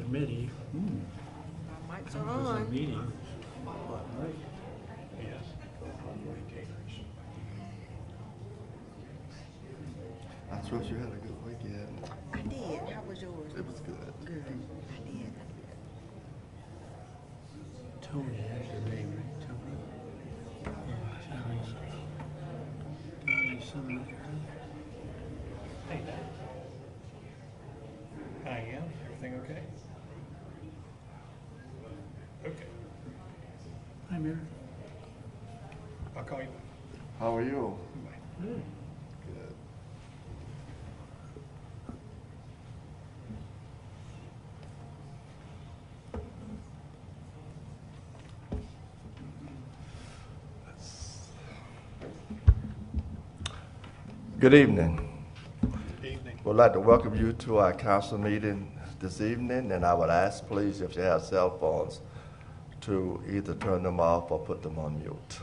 committee. Our mics are There's a on. meeting. Yes. I trust you had a good weekend. I did. How was yours? It was good. Good. I did. Tony, that's your name, right? Tony? Tony Sumner. Hey. I am. Everything okay? Okay. Hi, Mayor. I'll call you back. How are you? Good. Good. Good evening. Good evening. We'd like to welcome you to our council meeting this evening, and I would ask, please, if you have cell phones, to either turn them off or put them on mute.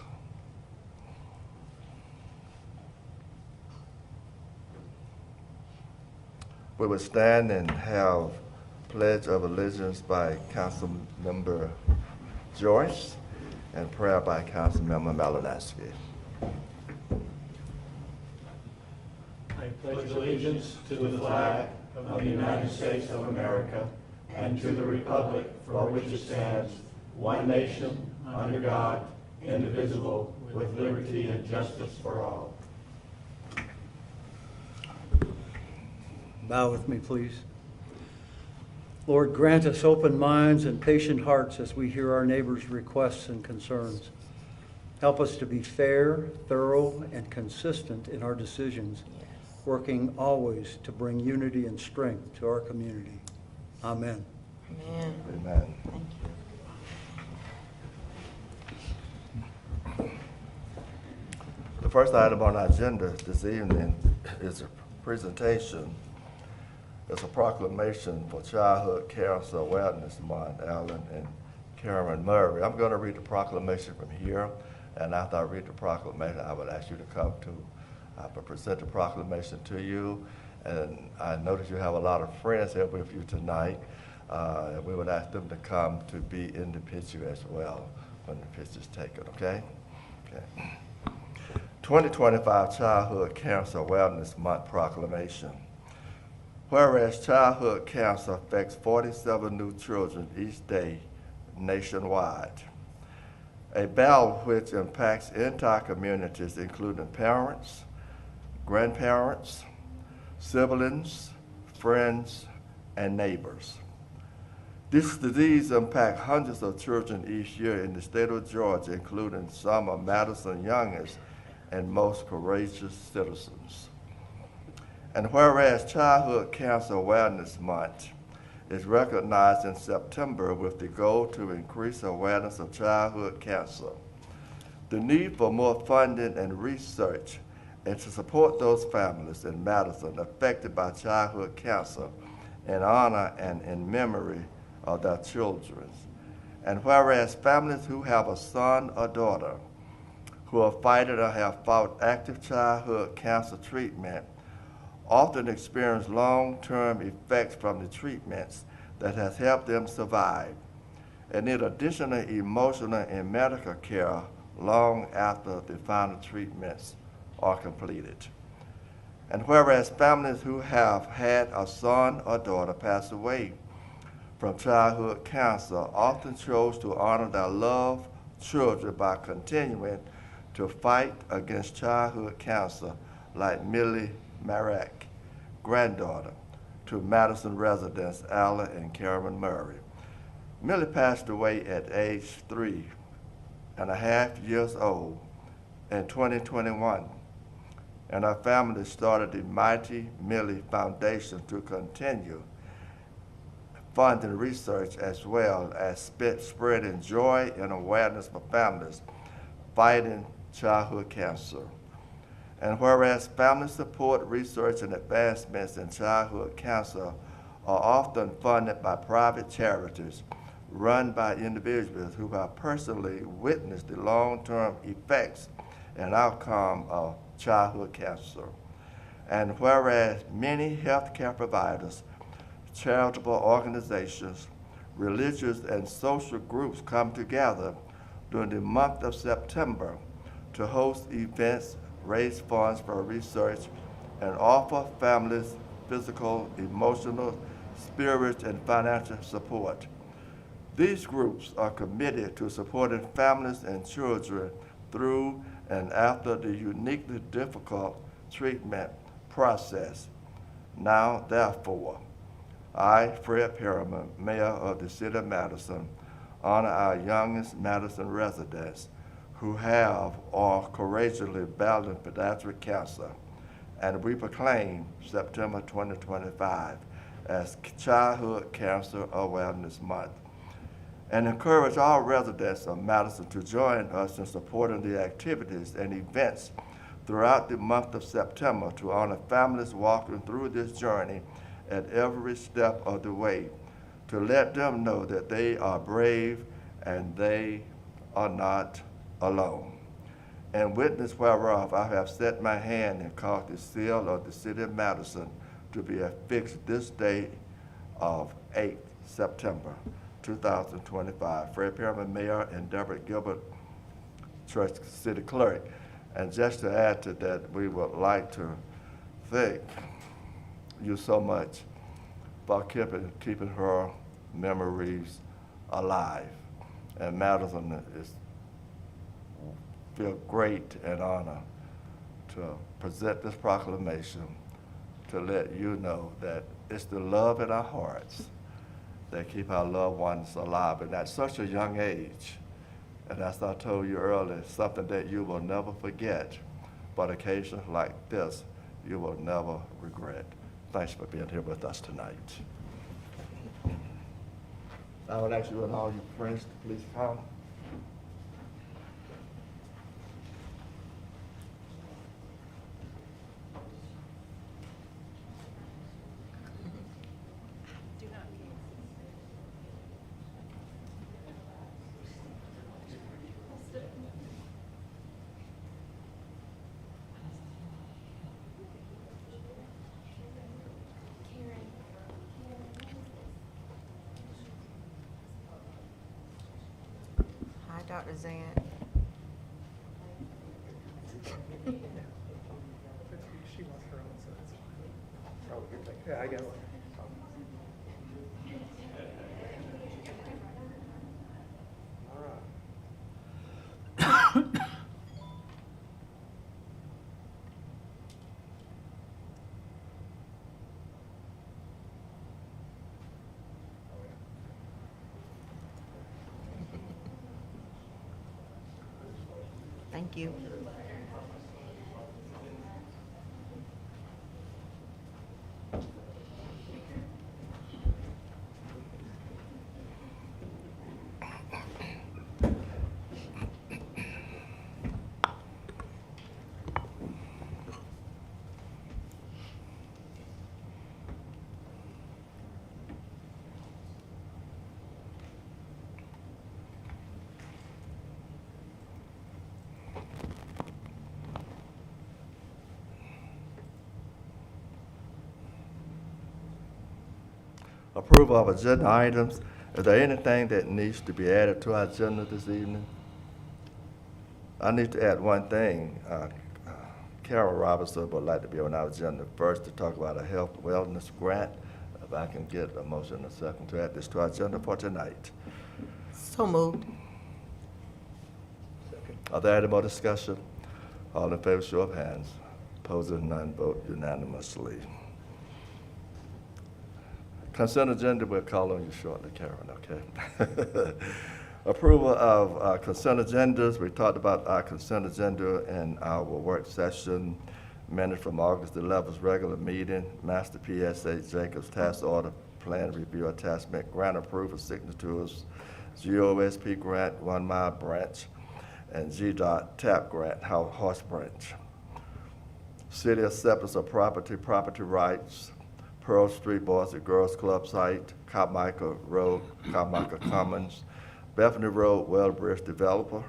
We would stand and have pledge of allegiance by Council Member Joyce and prayer by Council Member Malinowski. I pledge allegiance to the flag of the United States of America and to the republic for which it stands, one nation, under God, indivisible, with liberty and justice for all. Bow with me, please. Lord, grant us open minds and patient hearts as we hear our neighbors' requests and concerns. Help us to be fair, thorough, and consistent in our decisions, working always to bring unity and strength to our community. Amen. Amen. Amen. Thank you. The first item on our agenda this evening is a presentation. It's a proclamation for Childhood Cancer Awareness Month, Alan and Karen Murray. I'm going to read the proclamation from here, and after I read the proclamation, I would ask you to come to present the proclamation to you. And I notice you have a lot of friends here with you tonight. We would ask them to come to be in the picture as well when the picture's taken, okay? Okay. 2025 Childhood Cancer Awareness Month proclamation. Whereas childhood cancer affects 47 new children each day nationwide, a battle which impacts entire communities, including parents, grandparents, siblings, friends, and neighbors. This disease impacts hundreds of children each year in the state of Georgia, including some of Madison's youngest and most courageous citizens. And whereas Childhood Cancer Awareness Month is recognized in September with the goal to increase awareness of childhood cancer, the need for more funding and research and to support those families in Madison affected by childhood cancer in honor and in memory of their children. And whereas families who have a son or daughter who are fighting or have fought active childhood cancer treatment often experience long-term effects from the treatments that has helped them survive and need additional emotional and medical care long after the final treatments are completed. And whereas families who have had a son or daughter pass away from childhood cancer often chose to honor their loved children by continuing to fight against childhood cancer, like Millie Marek, granddaughter to Madison residents Alan and Karen Murray. Millie passed away at age 3.5 years old in 2021, and her family started the Mighty Millie Foundation to continue funding research as well as spreading joy and awareness for families fighting childhood cancer. And whereas family support, research, and advancements in childhood cancer are often funded by private charities run by individuals who have personally witnessed the long-term effects and outcome of childhood cancer. And whereas many healthcare providers, charitable organizations, religious, and social groups come together during the month of September to host events, raise funds for research, and offer families physical, emotional, spiritual, and financial support. These groups are committed to supporting families and children through and after the uniquely difficult treatment process. Now, therefore, I, Fred Perriman, Mayor of the City of Madison, honor our youngest Madison residents who have or courageously battled pediatric cancer, and we proclaim September 2025 as Childhood Cancer Awareness Month, and encourage all residents of Madison to join us in supporting the activities and events throughout the month of September to honor families walking through this journey at every step of the way, to let them know that they are brave and they are not alone. And witness whereof I have set my hand and caused the seal of the City of Madison to be affixed this day of 8th September 2025. Fred Perriman, Mayor, and Deborah Gilbert, Church City Clerk. And just to add to that, we would like to thank you so much for keeping her memories alive. And Madison feel great and honor to present this proclamation to let you know that it's the love in our hearts that keep our loved ones alive, and at such a young age. And as I told you earlier, something that you will never forget, but occasions like this, you will never regret. Thanks for being here with us tonight. I would ask you and all your friends to please come. Hi, Dr. Zan. She wants her own, so that's fine. Oh, good thing. Yeah, I got one. All right. Thank you. Approval of agenda items. Is there anything that needs to be added to our agenda this evening? I need to add one thing. Carol Robinson would like to be on our agenda first to talk about a health wellness grant. If I can get a motion in a second to add this to our agenda for tonight. So moved. Are there any more discussion? All in favor, show of hands. Opposing, none, vote unanimously. Consent agenda, we'll call on you shortly, Karen, okay? Approval of consent agendas. We talked about our consent agenda in our work session. Minutes from August 11th regular meeting. Master PSA Jacobs Task Order Plan Review Attachment. Grant approval signatures. GOSP Grant 1 Mile Branch. And GDOT TAP Grant Horse Branch. City acceptance of property rights. Pearl Street Boys and Girls Club site, Carmichael Road, Carmichael Commons, Bethany Road, Wellbridge Developer,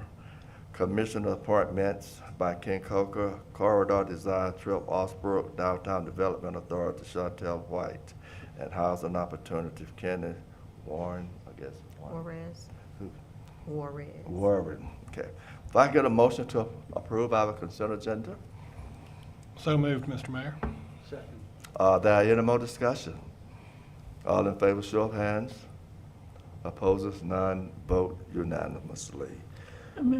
Commissioner appointments by King Coker, Corridor Design, Trip Osbrook, Downtown Development Authority, Chantel White, and Housing Opportunity, Kenny Warren, I guess. one. Juarez. Who? Juarez. Warren, okay. If I get a motion to approve our consent agenda, So moved, Mr. Mayor. Second. are there any more discussion? All in favor, show of hands. Opposes, none, vote unanimously.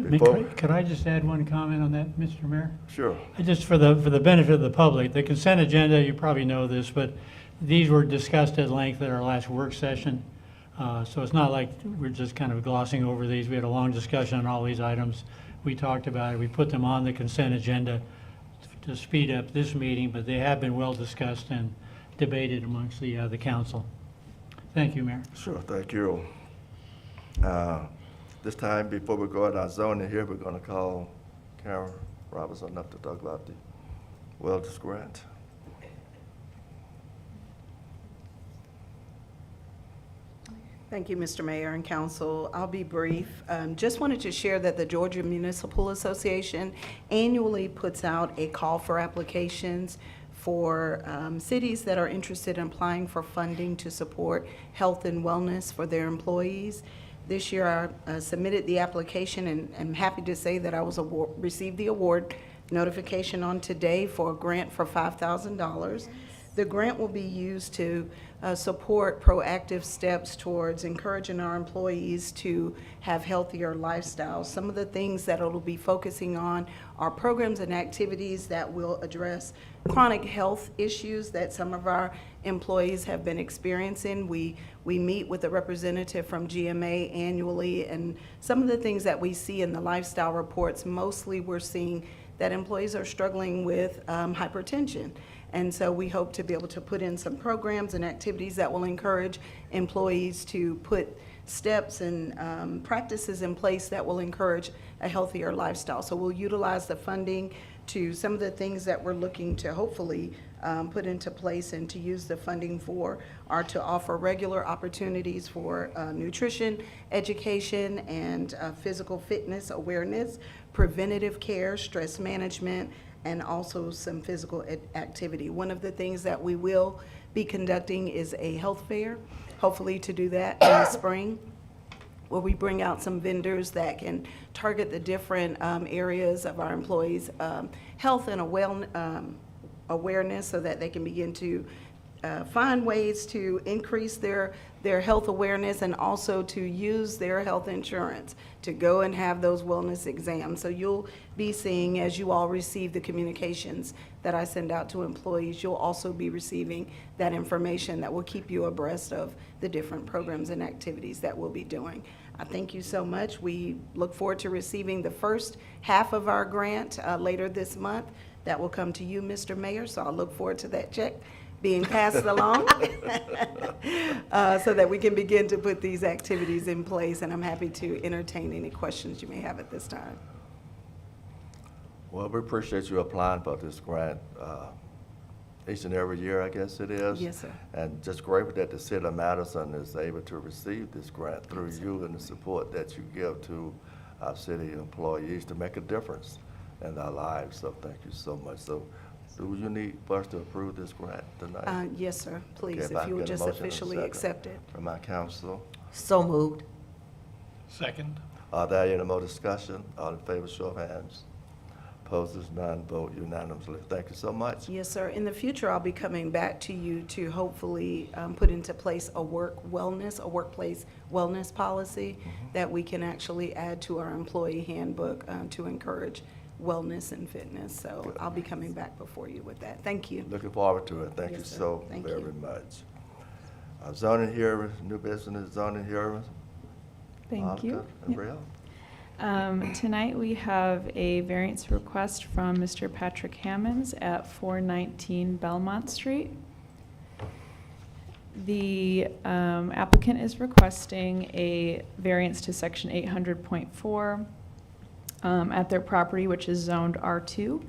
Before- Could I just add one comment on that, Mr. Mayor? Sure. Just for the benefit of the public, the consent agenda, you probably know this, but these were discussed at length at our last work session. So it's not like we're just kind of glossing over these. We had a long discussion on all these items. We talked about it. We put them on the consent agenda to speed up this meeting, but they have been well discussed and debated amongst the council. Thank you, Mayor. Sure, thank you. This time, before we go to our zoning here, we're gonna call Karen Robinson up to talk about the wellness grant. Thank you, Mr. Mayor and Council. I'll be brief. Just wanted to share that the Georgia Municipal Association annually puts out a call for applications for cities that are interested in applying for funding to support health and wellness for their employees. This year, I submitted the application, and I'm happy to say that I received the award notification on today for a grant for $5,000. The grant will be used to support proactive steps towards encouraging our employees to have healthier lifestyles. Some of the things that it'll be focusing on are programs and activities that will address chronic health issues that some of our employees have been experiencing. We meet with a representative from GMA annually, and some of the things that we see in the lifestyle reports, mostly we're seeing that employees are struggling with hypertension. And so we hope to be able to put in some programs and activities that will encourage employees to put steps and practices in place that will encourage a healthier lifestyle. So we'll utilize the funding to some of the things that we're looking to hopefully put into place and to use the funding for are to offer regular opportunities for nutrition, education, and physical fitness awareness, preventative care, stress management, and also some physical activity. One of the things that we will be conducting is a health fair, hopefully to do that in the spring, where we bring out some vendors that can target the different areas of our employees' health and awareness so that they can begin to find ways to increase their health awareness and also to use their health insurance to go and have those wellness exams. So you'll be seeing, as you all receive the communications that I send out to employees, you'll also be receiving that information that will keep you abreast of the different programs and activities that we'll be doing. I thank you so much. We look forward to receiving the first half of our grant later this month. That will come to you, Mr. Mayor, so I'll look forward to that check being passed along so that we can begin to put these activities in place, and I'm happy to entertain any questions you may have at this time. Well, we appreciate you applying for this grant each and every year, I guess it is. Yes, sir. And just grateful that the city of Madison is able to receive this grant through you and the support that you give to our city employees to make a difference in their lives. So thank you so much. So do you need for us to approve this grant tonight? Yes, sir, please, Okay, if I if you would get a just motion and a officially second accept it. From my council. So moved. Second. Are there any more discussion? All in favor, show of hands. Opposes, none, vote unanimously. Thank you so much. Yes, sir. In the future, I'll be coming back to you to hopefully put into place a workplace wellness policy that we can actually add to our employee handbook to encourage wellness and fitness. So Good. I'll be coming back before you with that. Thank you. Looking forward to it. Thank you Yes, sir. so Thank very you. much. Zoning hearings, new business zoning hearings. Thank you. Monica and Brielle. Tonight, we have a variance request from Mr. Patrick Hammonds at 419 Belmont Street. The applicant is requesting a variance to section 800.4 at their property, which is zoned R2.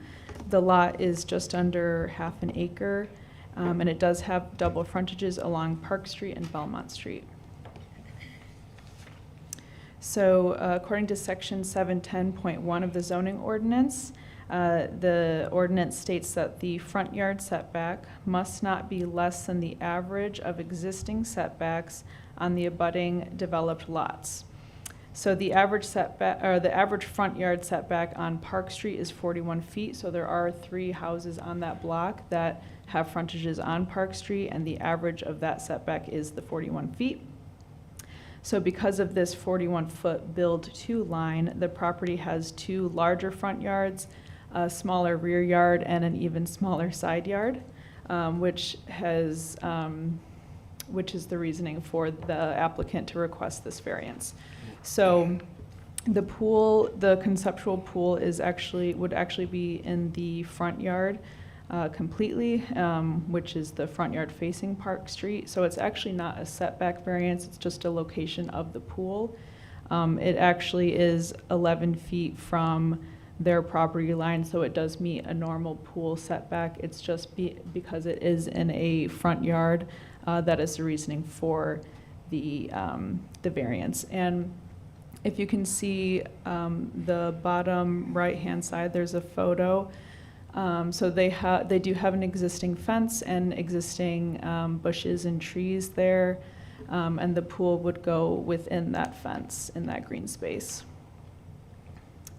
The lot is just under half an acre, and it does have double frontages along Park Street and Belmont Street. So according to section 710.1 of the zoning ordinance, The ordinance states that the front yard setback must not be less than the average of existing setbacks on the abutting developed lots. So the average setback, or the average front yard setback on Park Street is 41 feet. So there are 3 houses on that block that have frontages on Park Street, and the average of that setback is the 41 feet. So because of this 41-foot build-to line, the property has 2 larger front yards, a smaller rear yard, and an even smaller side yard, which is the reasoning for the applicant to request this variance. So the pool, the conceptual pool would actually be in the front yard completely, which is the front yard facing Park Street. So it's actually not a setback variance, it's just a location of the pool. It actually is 11 feet from their property line, so it does meet a normal pool setback. It's just because it is in a front yard, that is the reasoning for the variance. And if you can see the bottom right-hand side, there's a photo. So they do have an existing fence and existing bushes and trees there, and the pool would go within that fence in that green space.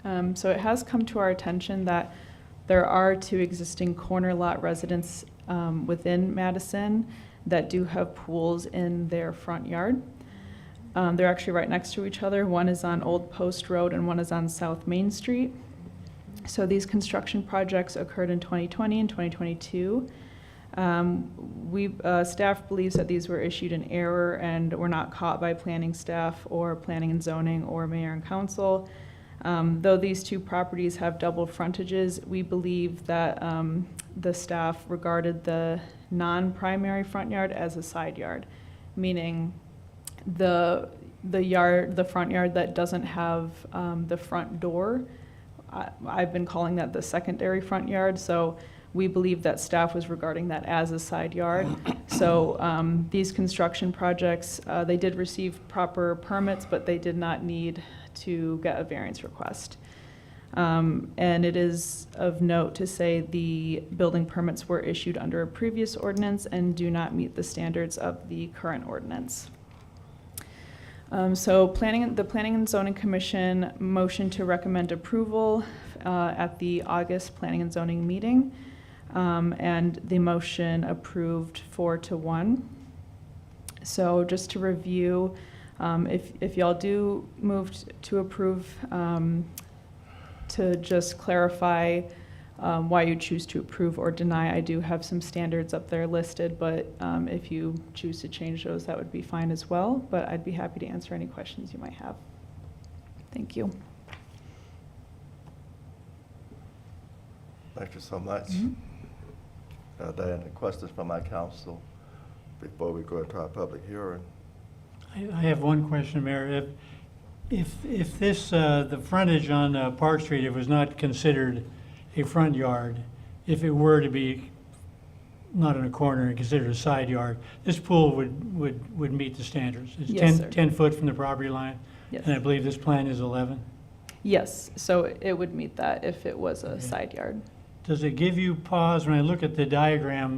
So it has come to our attention that there are 2 existing corner lot residents within Madison that do have pools in their front yard. They're actually right next to each other. One is on Old Post Road and one is on South Main Street. So these construction projects occurred in 2020 and 2022. Staff believes that these were issued in error and were not caught by planning staff or planning and zoning or mayor and council. Though these 2 properties have double frontages, we believe that the staff regarded the non-primary front yard as a side yard, meaning the front yard that doesn't have the front door. I've been calling that the secondary front yard, so we believe that staff was regarding that as a side yard. So these construction projects, they did receive proper permits, but they did not need to get a variance request. And it is of note to say the building permits were issued under a previous ordinance and do not meet the standards of the current ordinance. So the Planning and Zoning Commission motioned to recommend approval at the August Planning and Zoning meeting, and the motion approved 4-1. So just to review, if y'all do move to approve, to just clarify why you choose to approve or deny, I do have some standards up there listed, but if you choose to change those, that would be fine as well. But I'd be happy to answer any questions you might have. Thank you. Thank you so much. Are there any questions from my council before we go into our public hearing? I have one question, Mayor. If this, the frontage on Park Street, it was not considered a front yard, if it were to be not in a corner and considered a side yard, this pool would meet the standards. It's Yes, sir. 10 foot from the property line, Yes. and I believe this plan is 11. Yes, so it would meet that if it was a Okay. side yard. Does it give you pause when I look at the diagram,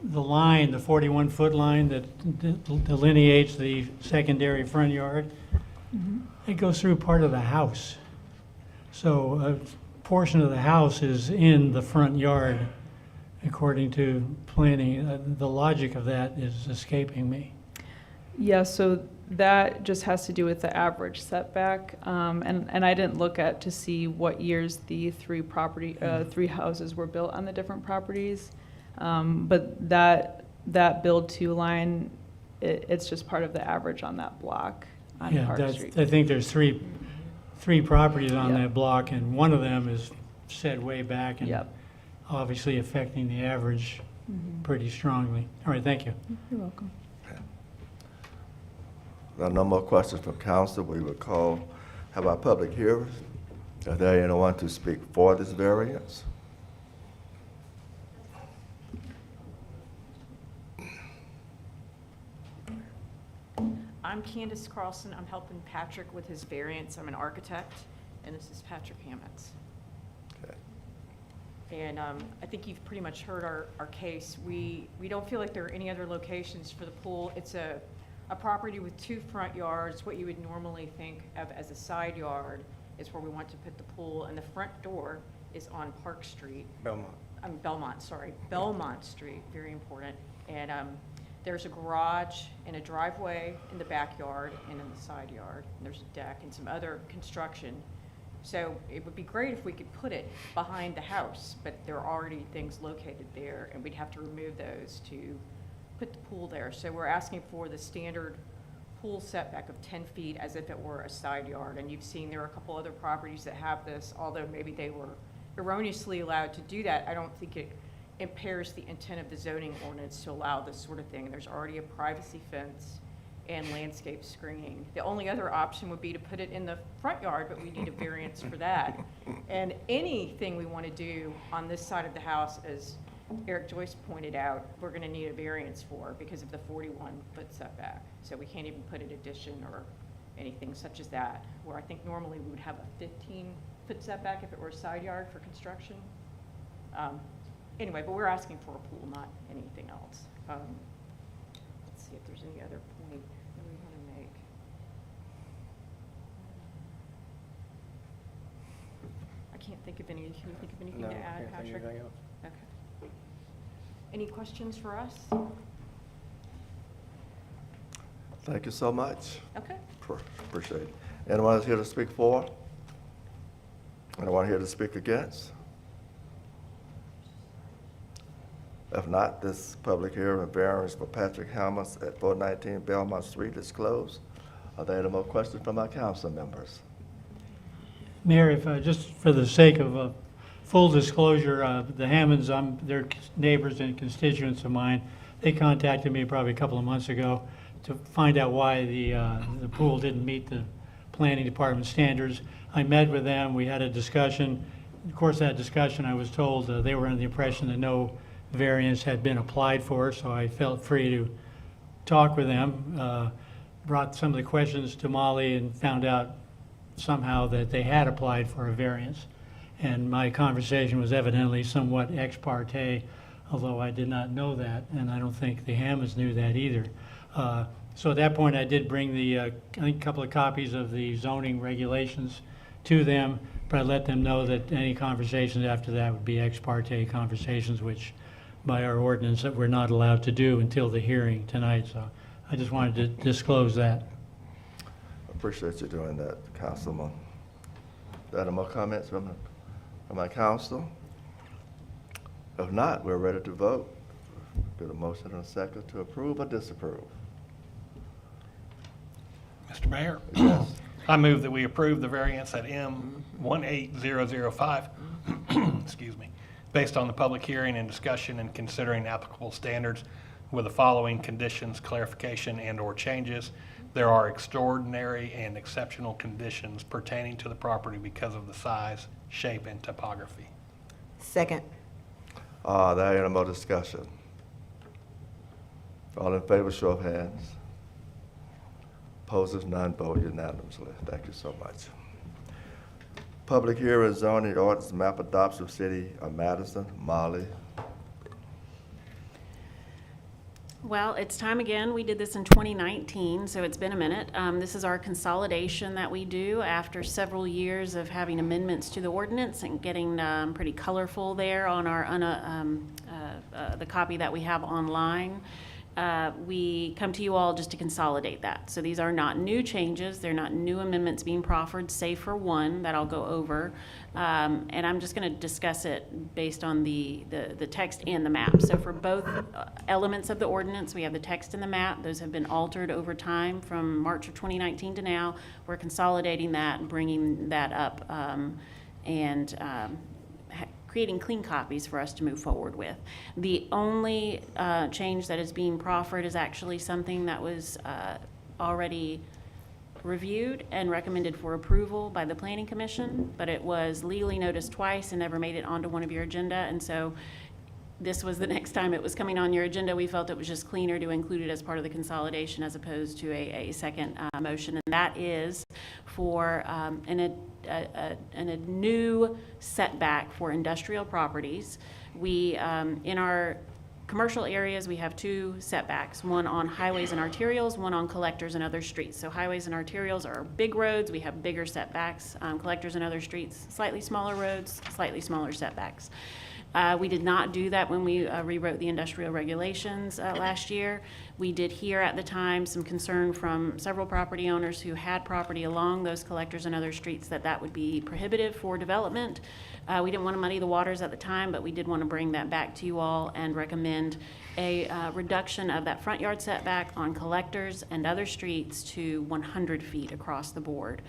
the line, the 41-foot line that delineates the secondary front yard? It goes through part of the house. So a portion of the house is in the front yard, according to planning. The logic of that is escaping me. Yeah, so that just has to do with the average setback. And I didn't look at to see what years the 3 houses were built on the different properties. But that build-to line, it's just part of the average on that block on Yeah, Park Street. I think there's three properties on Yep. that block, and one of them is set way back and Yep. obviously affecting the average pretty strongly. All right, thank you. You're welcome. There are no more questions from council. We will have our public hearing. Is there anyone to speak for this variance? I'm Candace Carlson. I'm helping Patrick with his variance. I'm an architect. and this is Patrick Hammonds. Okay. And I think you've pretty much heard our case. We don't feel like there are any other locations for the pool. It's a property with 2 front yards. What you would normally think of as a side yard is where we want to put the pool, and the front door is on Park Street. Belmont Street, very important. And there's a garage and a driveway in the backyard and in the side yard. And there's a deck and some other construction. So it would be great if we could put it behind the house, but there are already things located there, and we'd have to remove those to put the pool there. So we're asking for the standard pool setback of 10 feet as if it were a side yard. And you've seen there are a couple other properties that have this, although maybe they were erroneously allowed to do that. I don't think it impairs the intent of the zoning ordinance to allow this sort of thing. There's already a privacy fence and landscape screening. The only other option would be to put it in the front yard, but we need a variance for that. And anything we want to do on this side of the house, as Eric Joyce pointed out, we're going to need a variance for because of the 41-foot setback. So we can't even put an addition or anything such as that, where I think normally we would have a 15-foot setback if it were a side yard for construction. Anyway, but we're asking for a pool, not anything else. Let's see if there's any other point that we want to make. I can't think of any. Can you think of anything to add, Patrick? Okay. Any questions for us? Thank you so much. Okay. Appreciate it. Anyone else here to speak for? Anyone here to speak against? If not, this public hearing of variance for Patrick Hammonds at 419 Belmont Street is closed. Are there any more questions from our council members? Mayor, if, just for the sake of full disclosure, the Hammonds, they're neighbors and constituents of mine. They contacted me probably a couple of months ago to find out why the pool didn't meet the planning department standards. I met with them, we had a discussion. Of course, that discussion, I was told they were under the impression that no variance had been applied for, so I felt free to talk with them. Brought some of the questions to Molly and found out somehow that they had applied for a variance. And my conversation was evidently somewhat ex parte, although I did not know that, and I don't think the Hammonds knew that either. So at that point, I did bring I think a couple of copies of the zoning regulations to them, but I let them know that any conversations after that would be ex parte conversations, which by our ordinance that we're not allowed to do until the hearing tonight. So I just wanted to disclose that. I appreciate you doing that, Councilman. Are there any more comments from my council? If not, we're ready to vote. Get a motion and a second to approve or disapprove. Mr. Mayor? Yes. I move that we approve the variance at M18005, excuse me, based on the public hearing and discussion and considering applicable standards with the following conditions, clarification, and/or changes. There are extraordinary and exceptional conditions pertaining to the property because of the size, shape, and topography. Second. There any more discussion? All in favor, show of hands. Opposers, none, vote unanimously. Thank you so much. Public hearing zoning ordinance map adoption of City of Madison. Molly. Well, it's time again. We did this in 2019, so it's been a minute. This is our consolidation that we do after several years of having amendments to the ordinance and getting pretty colorful there on our the copy that we have online. We come to you all just to consolidate that. So these are not new changes. They're not new amendments being proffered, save for one that I'll go over. And I'm just going to discuss it based on the text and the map. So for both elements of the ordinance, we have the text and the map. Those have been altered over time from March of 2019 to now. We're consolidating that and bringing that up creating clean copies for us to move forward with. The only change that is being proffered is actually something that was already reviewed and recommended for approval by the Planning Commission, but it was legally noticed twice and never made it onto one of your agenda. And so this was the next time it was coming on your agenda, we felt it was just cleaner to include it as part of the consolidation as opposed to a second motion. And that is for a new setback for industrial properties. We, in our commercial areas, we have two setbacks, one on highways and arterials, one on collectors and other streets. So highways and arterials are big roads, we have bigger setbacks. Collectors and other streets, slightly smaller roads, slightly smaller setbacks. We did not do that when we rewrote the industrial regulations last year. We did hear at the time some concern from several property owners who had property along those collectors and other streets that would be prohibitive for development. We didn't want to muddy the waters at the time, but we did want to bring that back to you all and recommend a reduction of that front yard setback on collectors and other streets to 100 feet across the board.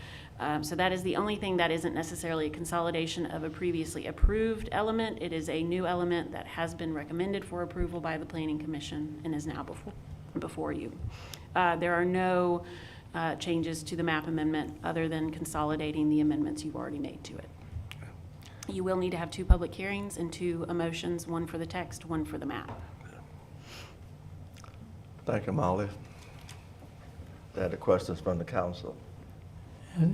So that is the only thing that isn't necessarily a consolidation of a previously approved element. It is a new element that has been recommended for approval by the Planning Commission and is now before you. There are no changes to the map amendment other than consolidating the amendments you've already made to it. You will need to have two public hearings and two motions, one for the text, one for the map. Thank you, Molly. Are there questions from the council?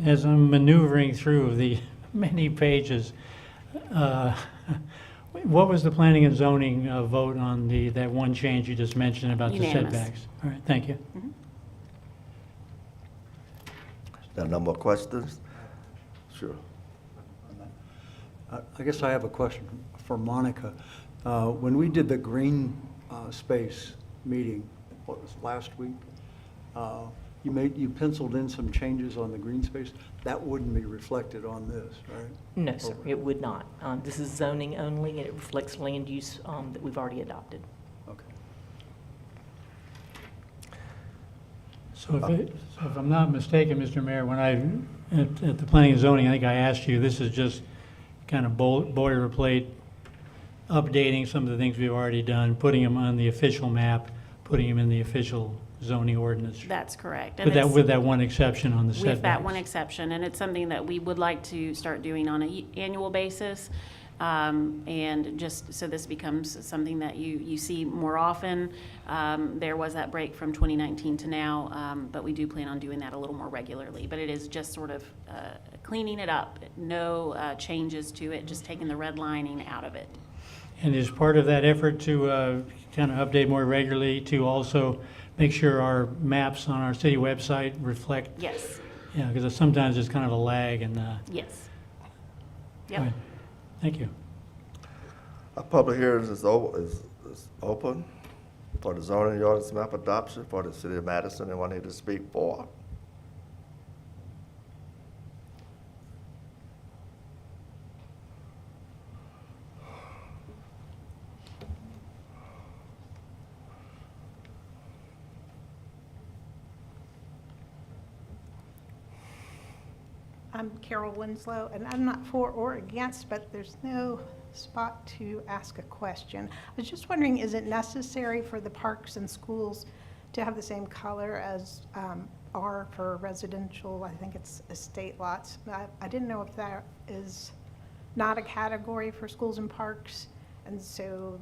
As I'm maneuvering through the many pages, what was the planning and zoning vote on that one change you just mentioned about the Unanimous. setbacks? All right, thank you. There are no more questions? Sure. I guess I have a question for Monica. When we did the green space meeting, what was last week? You penciled in some changes on the green space. That wouldn't be reflected on this, right? No, sir, it would not. This is zoning only, and it reflects land use that we've already adopted. Okay. So if I'm not mistaken, Mr. Mayor, when at the planning and zoning, I think I asked you, this is just kind of boilerplate, updating some of the things we've already done, putting them on the official map, putting them in the official zoning ordinance. That's correct. And With it's- that one exception on the setbacks. With that one exception, and it's something that we would like to start doing on an annual basis. And just so this becomes something that you see more often. There was that break from 2019 to now, but we do plan on doing that a little more regularly. But it is just sort of cleaning it up, no changes to it, just taking the redlining out of it. And is part of that effort to kind of update more regularly to also make sure our maps on our city website reflect? Yes, Yeah, because sometimes there's kind of a lag and. yes. Go Yep. ahead. Thank you. Our public hearings is open for the zoning ordinance map adoption for the city of Madison. Anyone here to speak for? I'm Carol Winslow, and I'm not for or against, but there's no spot to ask a question. I was just wondering, is it necessary for the parks and schools to have the same color as are for residential? I think it's estate lots. I didn't know if that is not a category for schools and parks, and so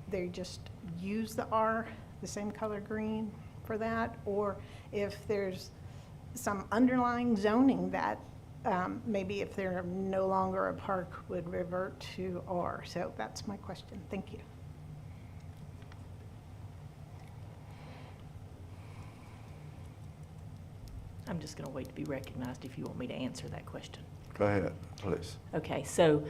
they just use the R, the same color green for that, or if there's some underlying zoning that maybe if they're no longer a park would revert to R. So that's my question. Thank you. I'm just going to wait to be recognized if you want me to answer that question. Go ahead, please. Okay, so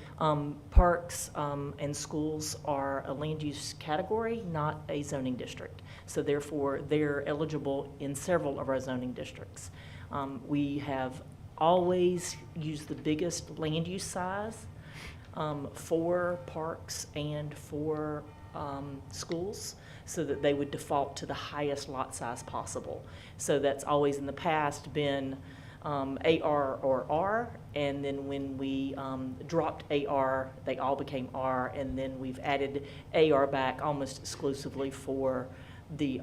parks and schools are a land use category, not a zoning district. So therefore, they're eligible in several of our zoning districts. We have always used the biggest land use size for parks and for schools, so that they would default to the highest lot size possible. So that's always in the past been AR or R, and then when we dropped AR, they all became R, and then we've added AR back almost exclusively for the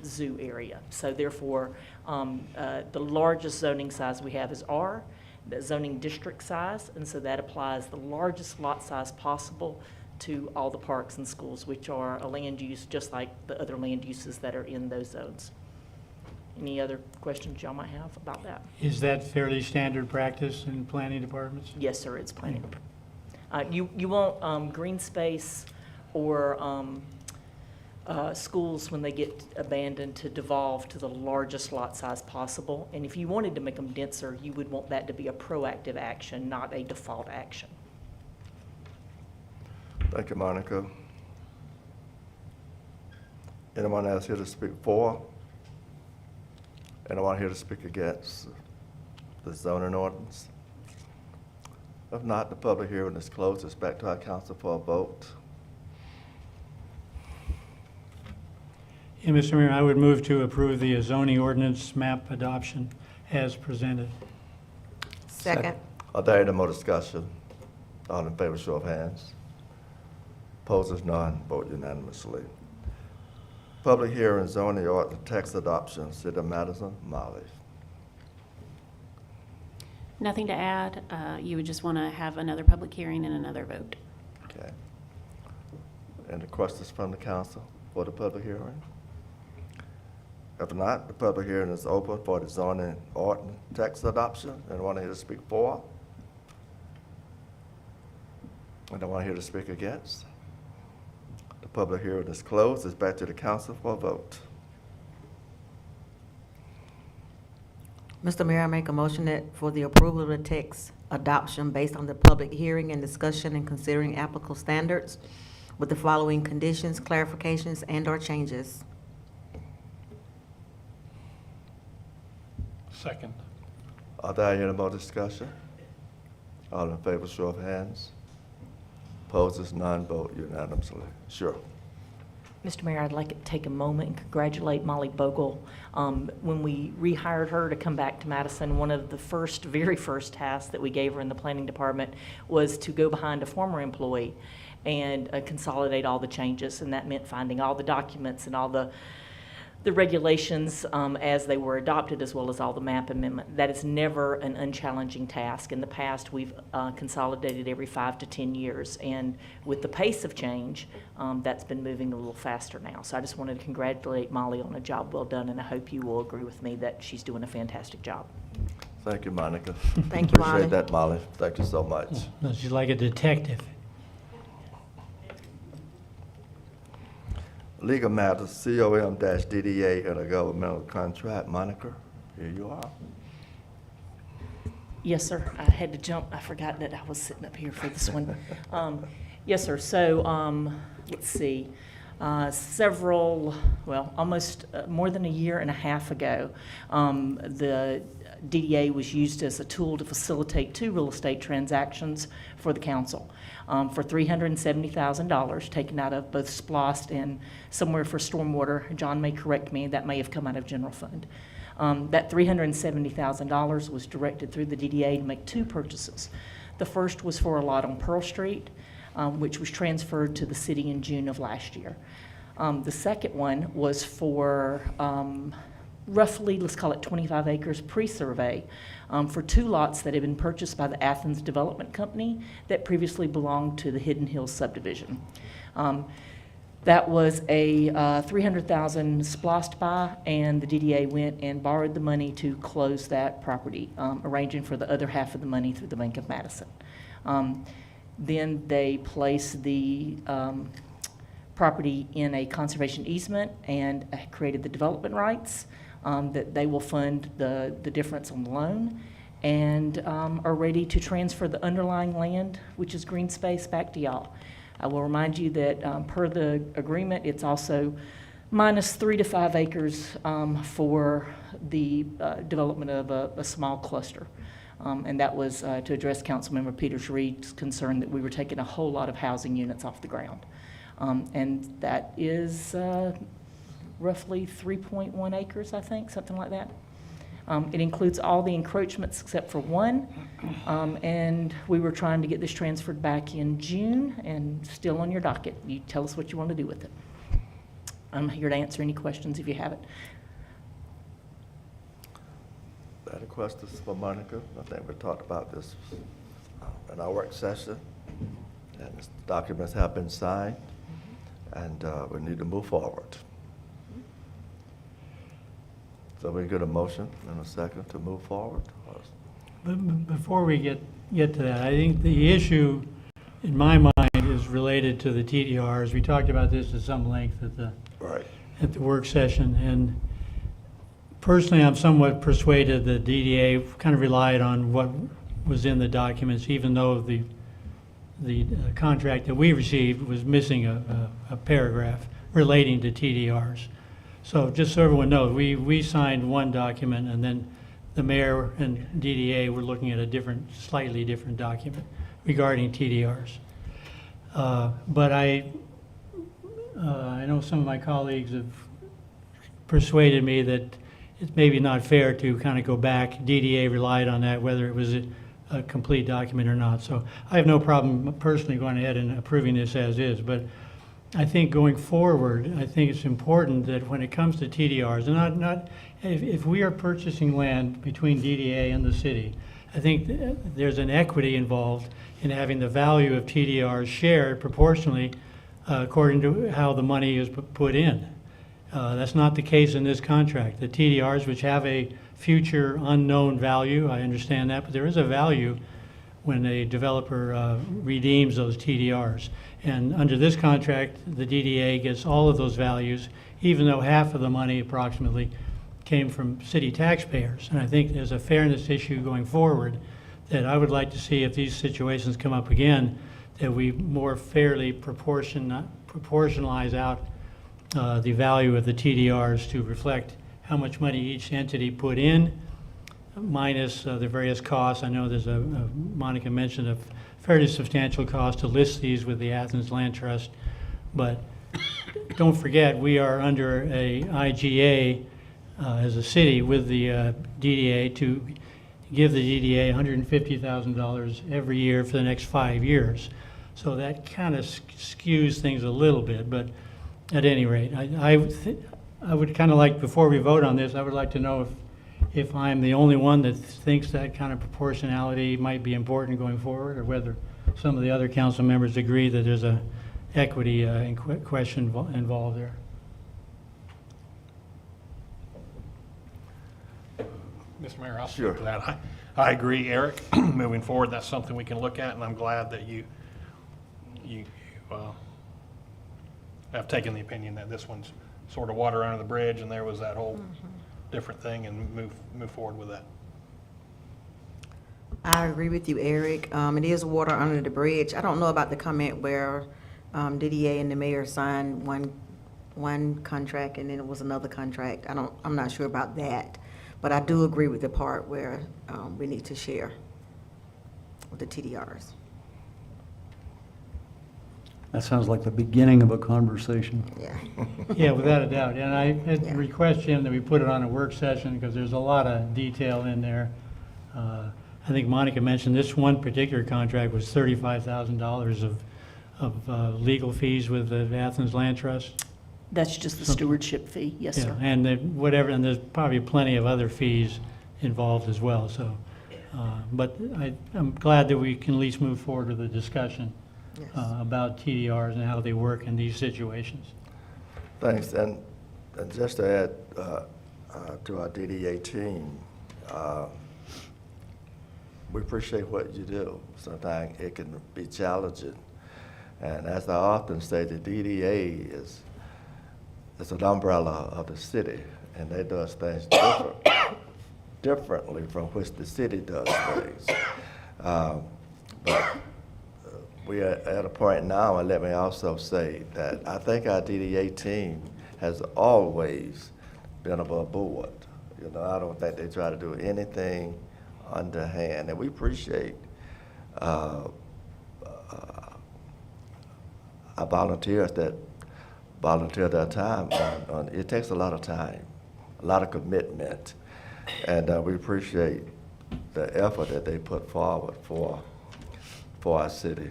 zoo area. So therefore, the largest zoning size we have is R, the zoning district size, and so that applies the largest lot size possible to all the parks and schools, which are a land use just like the other land uses that are in those zones. Any other questions y'all might have about that? Is that fairly standard practice in planning departments? Yes, sir, it's planning. You want green space or schools, when they get abandoned, to devolve to the largest lot size possible. And if you wanted to make them denser, you would want that to be a proactive action, not a default action. Thank you, Monica. Anyone else here to speak for? Anyone here to speak against the zoning ordinance? If not, the public hearing is closed. It's back to our council for a vote. Yeah, Mr. Mayor, I would move to approve the zoning ordinance map adoption as presented. Second. Are there any more discussion? All in favor, show of hands. Opposed, none. Vote unanimously. Public hearing, zoning ordinance text adoption, City of Madison, Molly. Nothing to add. You would just want to have another public hearing and another vote. Okay. Any questions from the council for the public hearing? If not, the public hearing is open for the zoning ordinance text adoption. Anyone here to speak for? Anyone here to speak against? The public hearing is closed. It's back to the council for a vote. Mr. Mayor, I make a motion that for the approval of the text adoption based on the public hearing and discussion and considering applicable standards with the following conditions, clarifications, and/or changes. Second. Are there any more discussion? All in favor, show of hands. Opposed, none. Vote unanimously. Sure. Mr. Mayor, I'd like to take a moment and congratulate Molly Bogle. When we rehired her to come back to Madison, one of the very first tasks that we gave her in the planning department was to go behind a former employee and consolidate all the changes, and that meant finding all the documents and all the regulations as they were adopted, as well as all the map amendment. That is never an unchallenging task. In the past, we've consolidated every 5 to 10 years, and with the pace of change, that's been moving a little faster now. So I just wanted to congratulate Molly on a job well done, and I hope you will agree with me that she's doing a fantastic job. Thank you, Monica. Thank you, Molly. Appreciate that, Molly. Thank you so much. She's like a detective. Legal matters, COM-DDA intergovernmental contract. Monica, here you are. Yes, sir. I had to jump. I forgot that I was sitting up here for this one. Yes, sir. So let's see. Almost more than a year and a half ago, the DDA was used as a tool to facilitate 2 real estate transactions for the council for $370,000 taken out of both SPLOST and somewhere for stormwater. John may correct me, that may have come out of general fund. That $370,000 was directed through the DDA to make 2 purchases. The first was for a lot on Pearl Street, which was transferred to the city in June of last year. The second one was for roughly, let's call it 25 acres pre-survey for 2 lots that had been purchased by the Athens Development Company that previously belonged to the Hidden Hills subdivision. That was a $300,000 splost buy, and the DDA went and borrowed the money to close that property, arranging for the other half of the money through the Bank of Madison. Then they placed the property in a conservation easement and created the development rights that they will fund the difference on the loan, and are ready to transfer the underlying land, which is green space, back to y'all. I will remind you that per the agreement, it's also minus 3 to 5 acres for the development of a small cluster. And that was to address Councilmember Peters Reed's concern that we were taking a whole lot of housing units off the ground. And that is roughly 3.1 acres, I think, something like that. It includes all the encroachments except for one, and we were trying to get this transferred back in June, and still on your docket. You tell us what you want to do with it. I'm here to answer any questions if you have it. Any questions for Monica? I think we talked about this in our work session. And the documents have been signed, and we need to move forward. So we get a motion and a second to move forward? But before we get to that, I think the issue, in my mind, is related to the TDRs. We talked about this at some length at the Right. work session, and personally, I'm somewhat persuaded that DDA kind of relied on what was in the documents, even though the contract that we received was missing a paragraph relating to TDRs. So just so everyone knows, we signed one document, and then the mayor and DDA were looking at a slightly different document regarding TDRs. But I know some of my colleagues have persuaded me that it's maybe not fair to kind of go back. DDA relied on that, whether it was a complete document or not. So I have no problem personally going ahead and approving this as is. But I think going forward, I think it's important that when it comes to TDRs, and if we are purchasing land between DDA and the city, I think there's an equity involved in having the value of TDRs shared proportionally according to how the money is put in. That's not the case in this contract. The TDRs, which have a future unknown value, I understand that, but there is a value when a developer redeems those TDRs. And under this contract, the DDA gets all of those values, even though half of the money approximately came from city taxpayers. And I think there's a fairness issue going forward that I would like to see, if these situations come up again, that we more fairly proportionalize out the value of the TDRs to reflect how much money each entity put in, minus the various costs. I know there's Monica mentioned a fairly substantial cost to list these with the Athens Land Trust, but don't forget, we are under a IGA as a city with the DDA to give the DDA $150,000 every year for the next 5 years. So that kind of skews things a little bit, but at any rate, I would kind of like, before we vote on this, I would like to know if I'm the only one that thinks that kind of proportionality might be important going forward, or whether some of the other council members agree that there's a equity question involved there. Mr. Mayor, I'll Sure. speak to that. I agree, Eric. Moving forward, that's something we can look at, and I'm glad that you have taken the opinion that this one's sort of water under the bridge, and there was that whole different thing, and move forward with that. I agree with you, Eric. It is water under the bridge. I don't know about the comment where DDA and the mayor signed one contract and then it was another contract. I'm not sure about that. But I do agree with the part where we need to share with the TDRs. That sounds like the beginning of a conversation. Yeah. Yeah, without a doubt. And I had Yeah. request, Jim, that we put it on a work session because there's a lot of detail in there. I think Monica mentioned this one particular contract was $35,000 of legal fees with the Athens Land Trust. That's just the stewardship fee, yes, Yeah, sir. and and there's probably plenty of other fees involved as well, so. But I'm glad that we can at least move forward with the discussion Yes. about TDRs and how they work in these situations. Thanks. And just to add to our DDA team, we appreciate what you do. Sometimes it can be challenging. And as I often say, the DDA is an umbrella of the city, and they does things differently from which the city does things. But we are at a point now, and let me also say that I think our DDA team has always been above board. You know, I don't think they try to do anything underhand, and we appreciate our volunteers that volunteer their time. It takes a lot of time, a lot of commitment, and we appreciate the effort that they put forward for our city.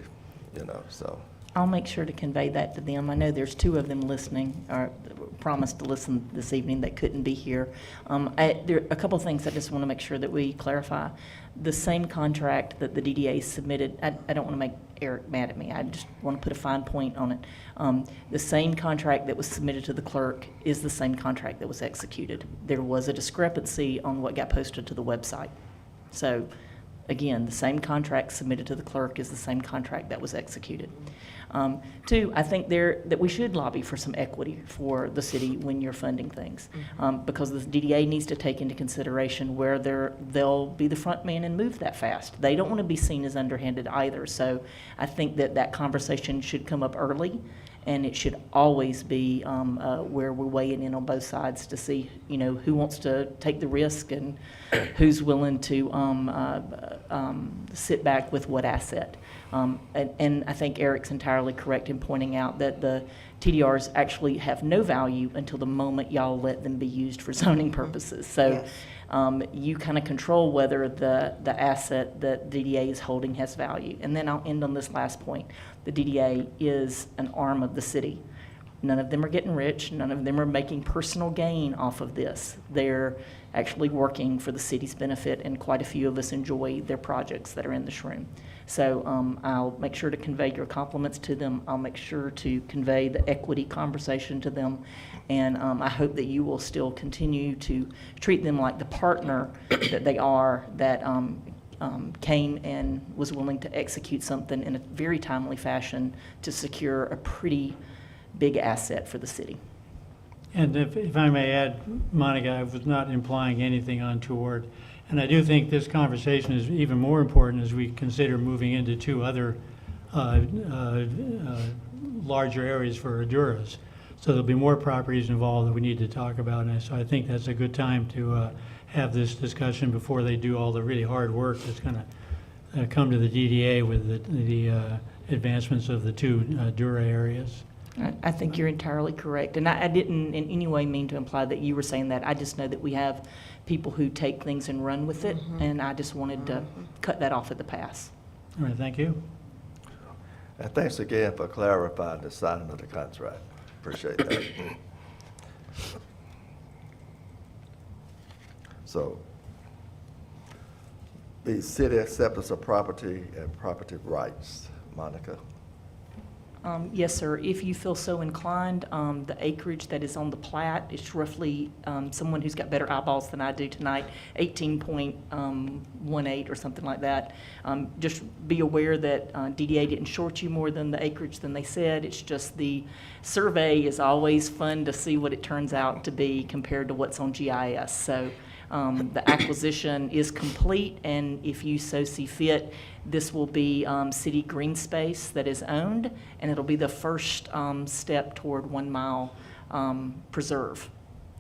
You know, so I'll make sure to convey that to them. I know there's two of them listening, or promised to listen this evening that couldn't be here. There are a couple of things I just want to make sure that we clarify. The same contract that the DDA submitted, I don't want to make Eric mad at me. I just want to put a fine point on it. The same contract that was submitted to the clerk is the same contract that was executed. There was a discrepancy on what got posted to the website. So, again, the same contract submitted to the clerk is the same contract that was executed. Two, I think that we should lobby for some equity for the city when you're funding things, because the DDA needs to take into consideration where they'll be the front man and move that fast. They don't want to be seen as underhanded either. So I think that conversation should come up early, and it should always be where we're weighing in on both sides to see, who wants to take the risk and who's willing to sit back with what asset. And I think Eric's entirely correct in pointing out that the TDRs actually have no value until the moment y'all let them be used for zoning purposes. So you kind of control whether the asset that DDA is holding has value. And then I'll end on this last point. The DDA is an arm of the city. None of them are getting rich. None of them are making personal gain off of this. They're actually working for the city's benefit, and quite a few of us enjoy their projects that are in this room. So I'll make sure to convey your compliments to them. I'll make sure to convey the equity conversation to them. And I hope that you will still continue to treat them like the partner that they are, that came and was willing to execute something in a very timely fashion to secure a pretty big asset for the city. And if I may add, Monica, I was not implying anything untoward. And I do think this conversation is even more important as we consider moving into two other larger areas for Aduras. So there'll be more properties involved that we need to talk about. And so I think that's a good time to have this discussion before they do all the really hard work that's going to come to the DDA with the advancements of the two Dura areas. I think you're entirely correct. And I didn't in any way mean to imply that you were saying that. I just know that we have people who take things and run with it, and I just wanted to cut that off at the pass. All right, thank you. And thanks again for clarifying the signing of the contract. Appreciate that. So, the city acceptance of property and property rights. Monica? Yes, sir. If you feel so inclined, the acreage that is on the plat is roughly, someone who's got better eyeballs than I do tonight, 18.18 or something like that. Just be aware that DDA didn't short you more than the acreage than they said. It's just the survey is always fun to see what it turns out to be compared to what's on GIS. So the acquisition is complete, and if you so see fit, this will be city green space that is owned, and it'll be the first step toward 1 mile preserve.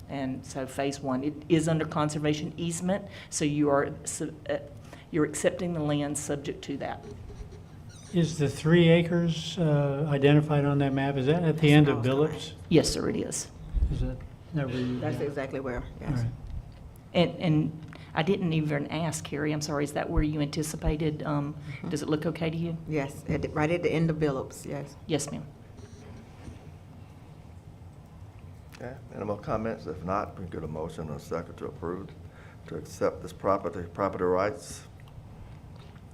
And so phase one, it is under conservation easement, so you're accepting the land subject to that. Is the 3 acres identified on that map? Is that at the end of Billups? Yes, sir, it is. Is that never? That's exactly where, All yes. right. And I didn't even ask, Carrie, I'm sorry, is that where you anticipated? Does it look okay to you? Yes, right at the end of Billups, yes. Yes, ma'am. Okay, any more comments? If not, we can get a motion and a second to approve, to accept this property rights.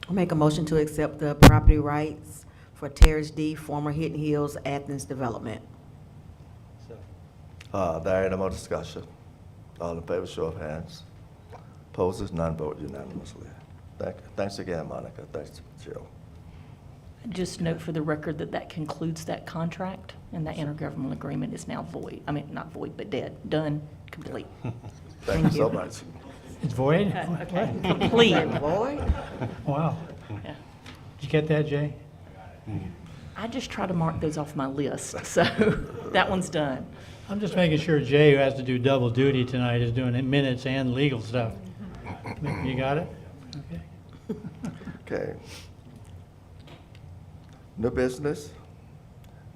I'll make a motion to accept the property rights for Terrace D, former Hidden Hills Athens Development. There ain't no more discussion. All in favor, show of hands. Opposers, none, vote unanimously. Thanks again, Monica. Thanks, Jill. Just note for the record that that concludes that contract, and that intergovernmental agreement is now void. I mean, not void, but dead, done, complete. Thank you so much. It's void? Okay, complete. Boy, Wow. Yeah. Did you get that, Jay? I just try to mark those off my list, so that one's done. I'm just making sure Jay, who has to do double duty tonight, is doing minutes and legal stuff. You got it? Okay. Okay. New business.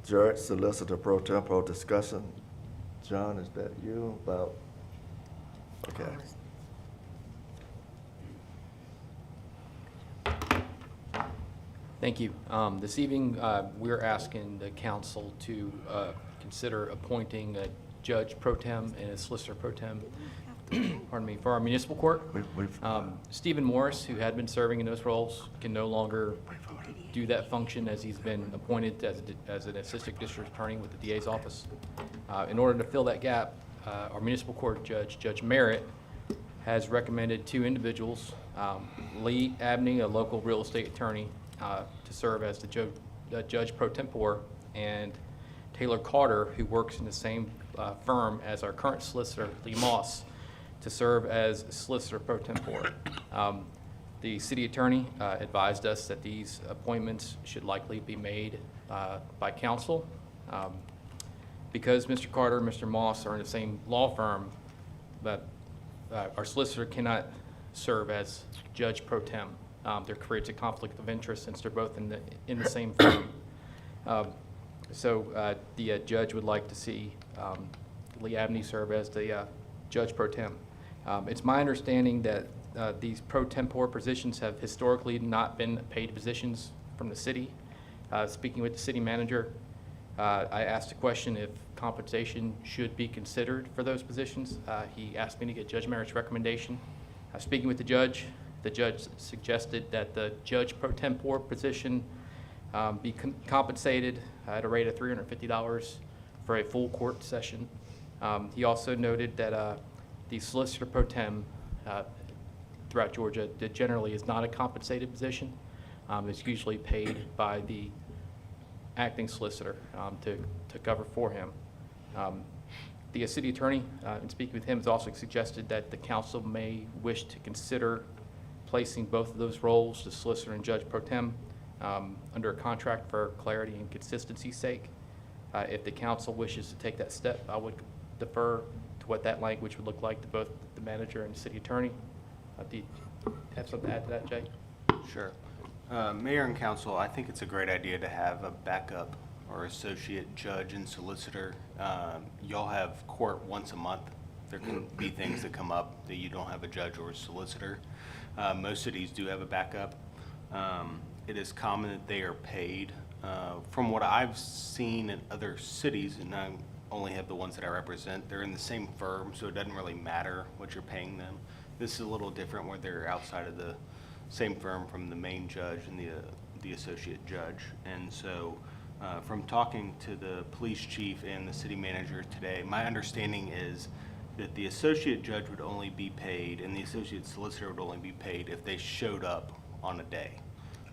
Jared Solicitor Pro Tempore discussion. John, is that you about? Okay. Thank you. This evening, we're asking the council to consider appointing a judge pro tem and a solicitor pro tem, pardon me, for our municipal court. Stephen Morris, who had been serving in those roles, can no longer do that function as he's been appointed as an assistant district attorney with the DA's office. In order to fill that gap, our municipal court judge, Judge Merritt, has recommended two individuals, Lee Abney, a local real estate attorney, to serve as the judge pro tempore, and Taylor Carter, who works in the same firm as our current solicitor, Lee Moss, to serve as solicitor pro tempore. The city attorney advised us that these appointments should likely be made by council. Because Mr. Carter and Mr. Moss are in the same law firm, but our solicitor cannot serve as judge pro tem. There creates a conflict of interest since they're both in the same firm. So the judge would like to see Lee Abney serve as the judge pro tem. It's my understanding that these pro tempore positions have historically not been paid positions from the city. Speaking with the city manager, I asked a question if compensation should be considered for those positions. He asked me to get Judge Merritt's recommendation. Speaking with the judge suggested that the judge pro tempore position be compensated at a rate of $350 for a full court session. He also noted that the solicitor pro tem throughout Georgia that generally is not a compensated position. It's usually paid by the acting solicitor to cover for him. The city attorney, in speaking with him, has also suggested that the council may wish to consider placing both of those roles, the solicitor and judge pro tem, under a contract for clarity and consistency's sake. If the council wishes to take that step, I would defer to what that language would look like to both the manager and the city attorney. Do you have something to add to that, Jay? Sure. Mayor and council, I think it's a great idea to have a backup or associate judge and solicitor. Y'all have court once a month. There can be things that come up that you don't have a judge or a solicitor. Most cities do have a backup. It is common that they are paid. From what I've seen in other cities, and I only have the ones that I represent, they're in the same firm, so it doesn't really matter what you're paying them. This is a little different where they're outside of the same firm from the main judge and the associate judge. And so from talking to the police chief and the city manager today, my understanding is that the associate judge would only be paid and the associate solicitor would only be paid if they showed up on a day.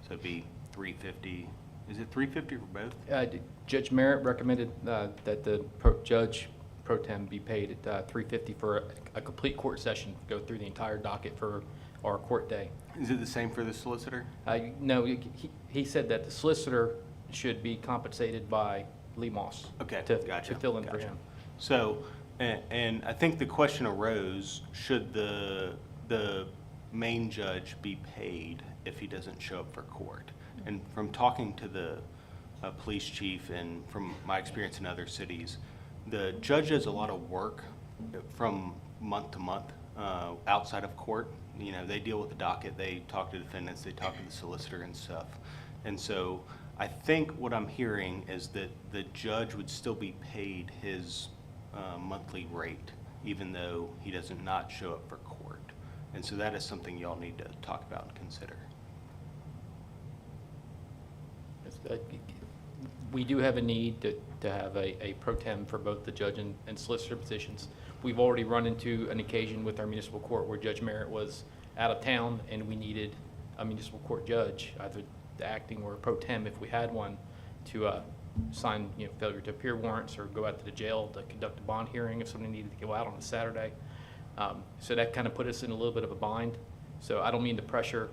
So it'd be $350. Is it $350 for both? Judge Merritt recommended that the judge pro tem be paid at $350 for a complete court session, go through the entire docket for our court day. Is it the same for the solicitor? No, he said that the solicitor should be compensated by Lee Moss. Okay, to gotcha. fill in for him. So, and I think the question arose, should the main judge be paid if he doesn't show up for court? And from talking to the police chief and from my experience in other cities, the judge does a lot of work from month to month outside of court. You know, they deal with the docket, they talk to defendants, they talk to the solicitor and stuff. And so I think what I'm hearing is that the judge would still be paid his monthly rate, even though he does not show up for court. And so that is something y'all need to talk about and consider. We do have a need to have a pro tem for both the judge and solicitor positions. We've already run into an occasion with our municipal court where Judge Merritt was out of town and we needed a municipal court judge, either the acting or a pro tem if we had one, to sign failure to appear warrants or go out to the jail to conduct a bond hearing if somebody needed to go out on a Saturday. So that kind of put us in a little bit of a bind. So I don't mean to pressure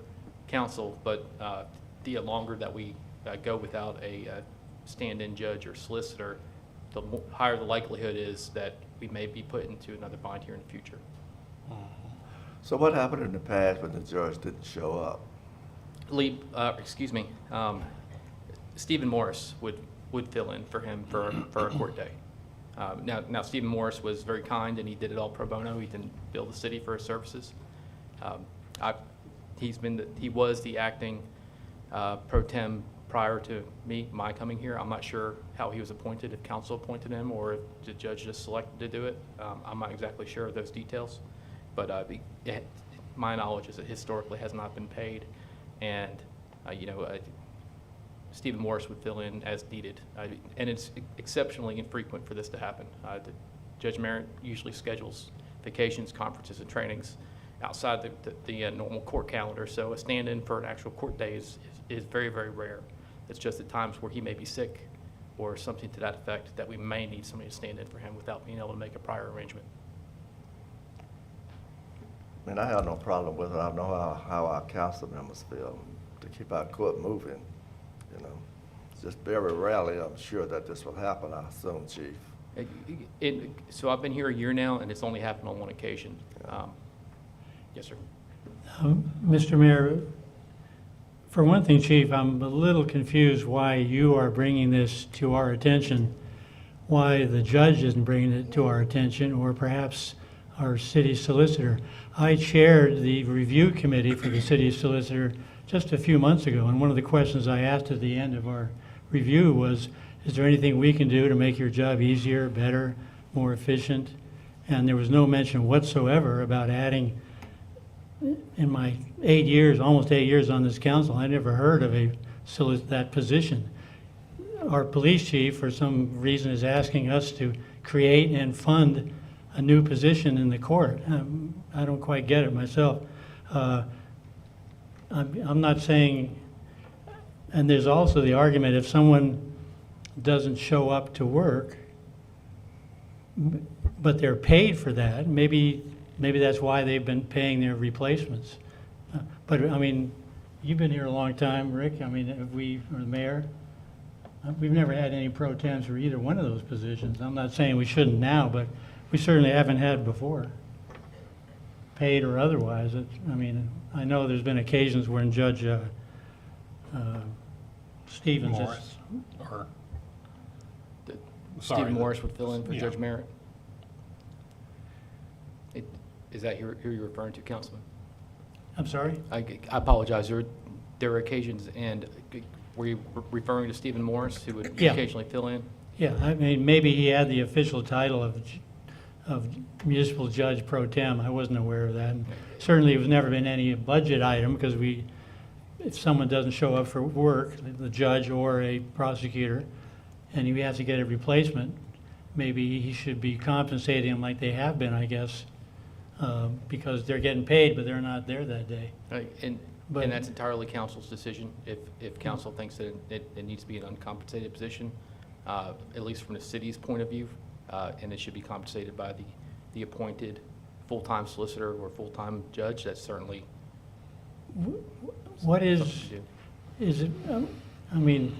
council, but the longer that we go without a stand-in judge or solicitor, the higher the likelihood is that we may be put into another bind here in the future. So what happened in the past when the judge didn't show up? Stephen Morris would fill in for him for a court day. Now Stephen Morris was very kind and he did it all pro bono. He didn't bill the city for his services. He was the acting pro tem prior to my coming here. I'm not sure how he was appointed, if council appointed him or if the judge just selected to do it. I'm not exactly sure of those details, but my knowledge is that historically has not been paid, and Stephen Morris would fill in as needed, and it's exceptionally infrequent for this to happen. Judge Merritt usually schedules vacations, conferences, and trainings outside the normal court calendar, so a stand-in for an actual court day is very, very rare. It's just at times where he may be sick or something to that effect that we may need somebody to stand in for him without being able to make a prior arrangement. I mean, I have no problem with it. I know how our council members feel to keep our court moving, you know. It's just very rarely, I'm sure, that this will happen, I assume, Chief. So I've been here a year now, and it's only happened on one occasion. Yes, sir. Mr. Mayor, for one thing, Chief, I'm a little confused why you are bringing this to our attention, why the judge isn't bringing it to our attention, or perhaps our city solicitor. I chaired the review committee for the city solicitor just a few months ago, and one of the questions I asked at the end of our review was, is there anything we can do to make your job easier, better, more efficient? And there was no mention whatsoever about adding. In my 8 years, almost 8 years on this council, I never heard of that position. Our police chief, for some reason, is asking us to create and fund a new position in the court. I don't quite get it myself. I'm not saying, and there's also the argument if someone doesn't show up to work, but they're paid for that, maybe that's why they've been paying their replacements. But I mean, you've been here a long time, Rick. I mean, or the mayor, we've never had any pro tems for either one of those positions. I'm not saying we shouldn't now, but we certainly haven't had before, paid or otherwise. I mean, I know there's been occasions when Judge Stevens Morris, or, sorry, Stephen Morris would fill in for Yeah. Judge Merritt. Is that who you're referring to, Councilman? I'm sorry? I apologize. There are occasions, and were you referring to Stephen Morris, who would Yeah. occasionally fill in? Yeah, I mean, maybe he had the official title of municipal judge pro tem. I wasn't aware of that. And certainly, there's never been any budget item, because if someone doesn't show up for work, the judge or a prosecutor, and he has to get a replacement, maybe he should be compensating them like they have been, I guess, because they're getting paid, but they're not there that day. And But- that's entirely council's decision. If council thinks that it needs to be an uncompensated position, at least from the city's point of view, and it should be compensated by the appointed full-time solicitor or full-time judge, that's certainly What something is to do. it, I mean,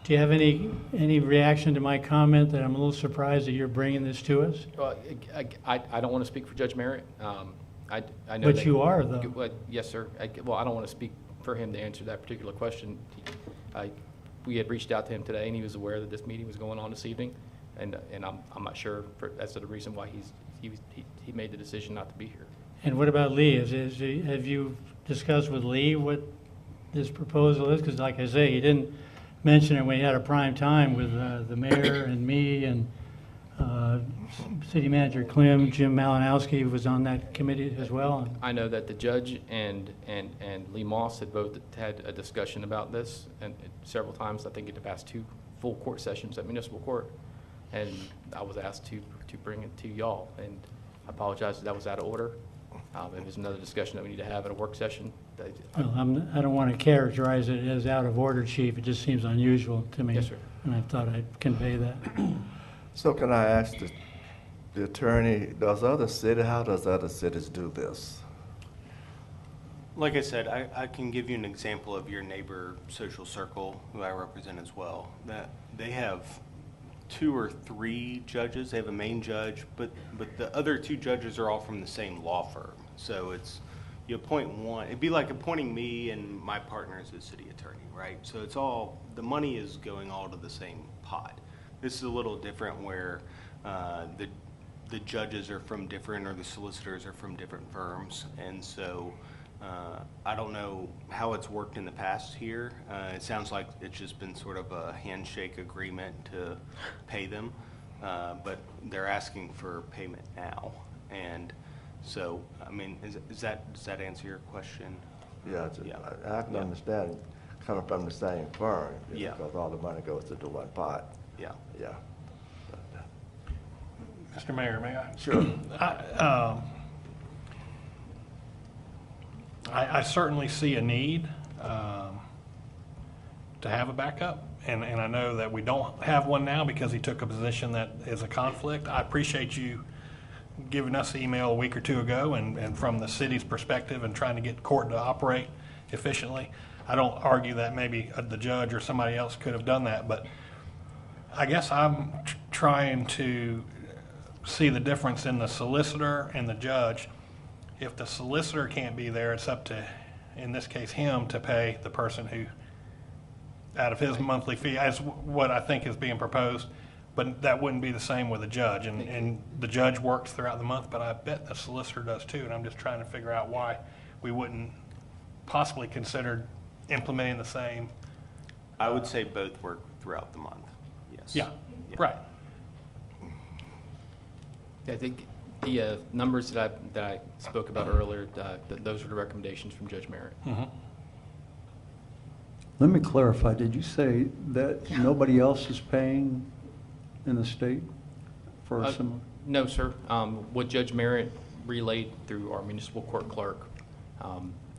do you have any reaction to my comment that I'm a little surprised that you're bringing this to us? Well, I don't want to speak for Judge Merritt. I know But that- you are, though. Well, yes, sir. Well, I don't want to speak for him to answer that particular question. We had reached out to him today, and he was aware that this meeting was going on this evening, and I'm not sure as to the reason why he made the decision not to be here. And what about Lee? Have you discussed with Lee what this proposal is? Because like I say, he didn't mention it when he had a prime time with the mayor and me and City Manager Clem. Jim Malinowski was on that committee as well. I know that the judge and Lee Moss had both had a discussion about this, and several times, I think in the past 2 full court sessions at municipal court, and I was asked to bring it to y'all, and I apologize that was out of order. If there's another discussion that we need to have at a work session, Well, I don't want to characterize it as out of order, Chief. It just seems unusual to me. Yes, sir. And I thought I'd convey that. So can I ask the attorney, how does other cities do this? Like I said, I can give you an example of your neighbor social circle, who I represent as well, that they have 2 or 3 judges. They have a main judge, but the other 2 judges are all from the same law firm. So you appoint one. It'd be like appointing me and my partner as the city attorney, right? So the money is going all to the same pot. This is a little different where the judges are from different, or the solicitors are from different firms, and so I don't know how it's worked in the past here. It sounds like it's just been sort of a handshake agreement to pay them, but they're asking for payment now. And so, I mean, does that answer your question? Yeah, Yeah. I can Yeah. understand coming from the same firm. Yeah. Because all the money goes to the one pot. Yeah. Yeah. Mr. Mayor, may I? Sure. I certainly see a need to have a backup, and I know that we don't have one now because he took a position that is a conflict. I appreciate you giving us the email a week or two ago, and from the city's perspective and trying to get court to operate efficiently. I don't argue that maybe the judge or somebody else could have done that, but I guess I'm trying to see the difference in the solicitor and the judge. If the solicitor can't be there, it's up to, in this case, him to pay the person who, out of his monthly fee, as what I think is being proposed. But that wouldn't be the same with the judge. And the judge works throughout the month, but I bet the solicitor does too. And I'm just trying to figure out why we wouldn't possibly consider implementing the same. I would say both work throughout the month, yes. Yeah, right. I think the numbers that I spoke about earlier, those were the recommendations from Judge Merritt. Let me clarify, did you say that nobody else is paying in the state for a similar? No, sir. What Judge Merritt relayed through our municipal court clerk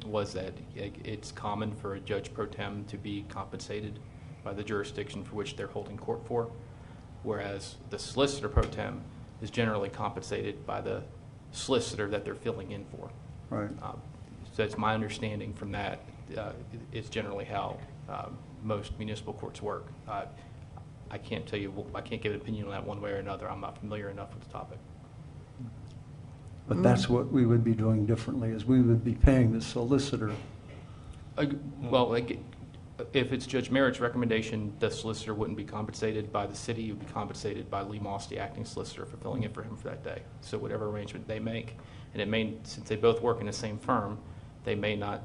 was that it's common for a judge pro tem to be compensated by the jurisdiction for which they're holding court for, whereas the solicitor pro tem is generally compensated by the solicitor that they're filling in for. Right. So it's my understanding from that is generally how most municipal courts work. I can't tell you, I can't give an opinion on that one way or another. I'm not familiar enough with the topic. But that's what we would be doing differently, is we would be paying the solicitor. Well, if it's Judge Merritt's recommendation, the solicitor wouldn't be compensated by the city. He would be compensated by Lee Moss, the acting solicitor, for filling in for him for that day. So whatever arrangement they make, and it may, since they both work in the same firm, they may not,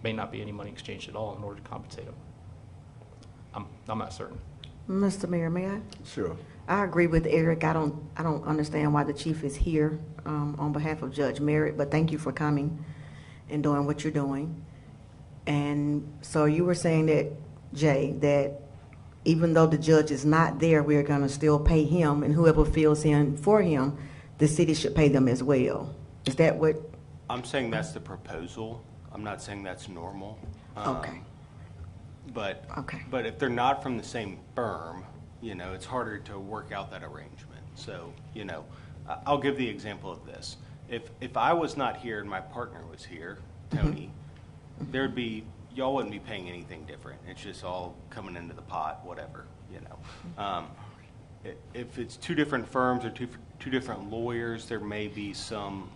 may not be any money exchanged at all in order to compensate them. I'm not certain. Mr. Mayor, may I? Sure. I agree with Eric. I don't understand why the chief is here on behalf of Judge Merritt, but thank you for coming and doing what you're doing. And so you were saying that, Jay, that even though the judge is not there, we're going to still pay him, and whoever fills in for him, the city should pay them as well. Is that what? I'm saying that's the proposal. I'm not saying that's normal. Okay. But Okay. but if they're not from the same firm, it's harder to work out that arrangement. So, I'll give the example of this. If I was not here and my partner was here, Tony, there'd be, y'all wouldn't be paying anything different. It's just all coming into the pot, whatever, If it's two different firms or two different lawyers, there may be some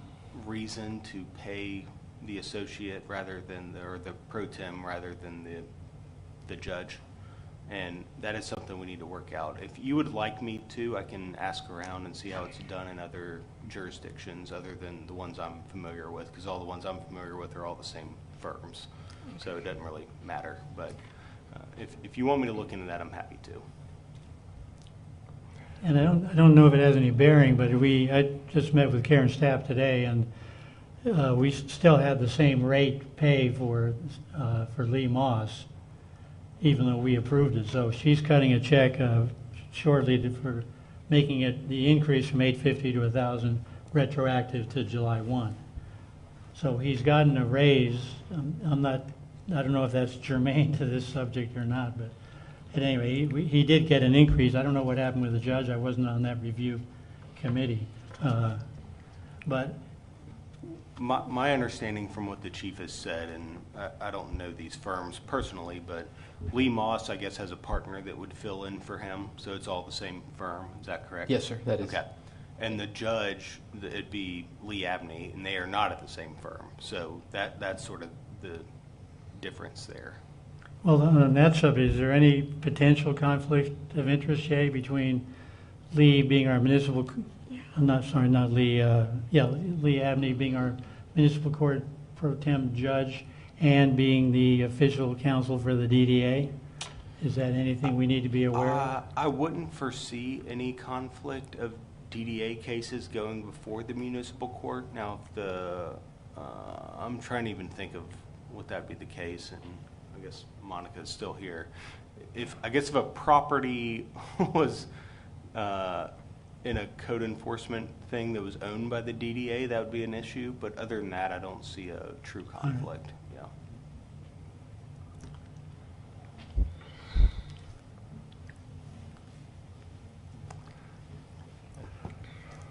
reason to pay the associate rather than or the pro tem rather than the judge. And that is something we need to work out. If you would like me to, I can ask around and see how it's done in other jurisdictions other than the ones I'm familiar with, because all the ones I'm familiar with are all the same firms. So it doesn't really matter. But if you want me to look into that, I'm happy to. And I don't know if it has any bearing, but I just met with Karen Stapp today, and we still have the same rate pay for Lee Moss, even though we approved it. So she's cutting a check shortly for making it the increase from $850 to $1,000 retroactive to July 1. So he's gotten a raise. I don't know if that's germane to this subject or not, but at any rate, he did get an increase. I don't know what happened with the judge. I wasn't on that review committee. But My understanding from what the chief has said, and I don't know these firms personally, but Lee Moss, I guess, has a partner that would fill in for him, so it's all the same firm. Is that correct? Yes, sir, that is. Okay. And the judge, it'd be Lee Abney, and they are not at the same firm. So that's sort of the difference there. well, on that subject, is there any potential conflict of interest, Jay, between Lee being our municipal, Lee Abney being our municipal court pro tem judge and being the official counsel for the DDA? Is that anything we need to be aware of? I wouldn't foresee any conflict of DDA cases going before the municipal court. Now, if I'm trying to even think of would that be the case, and I guess Monica's still here. If a property was in a code enforcement thing that was owned by the DDA, that would be an issue. But other than that, I don't see a true conflict. Yeah.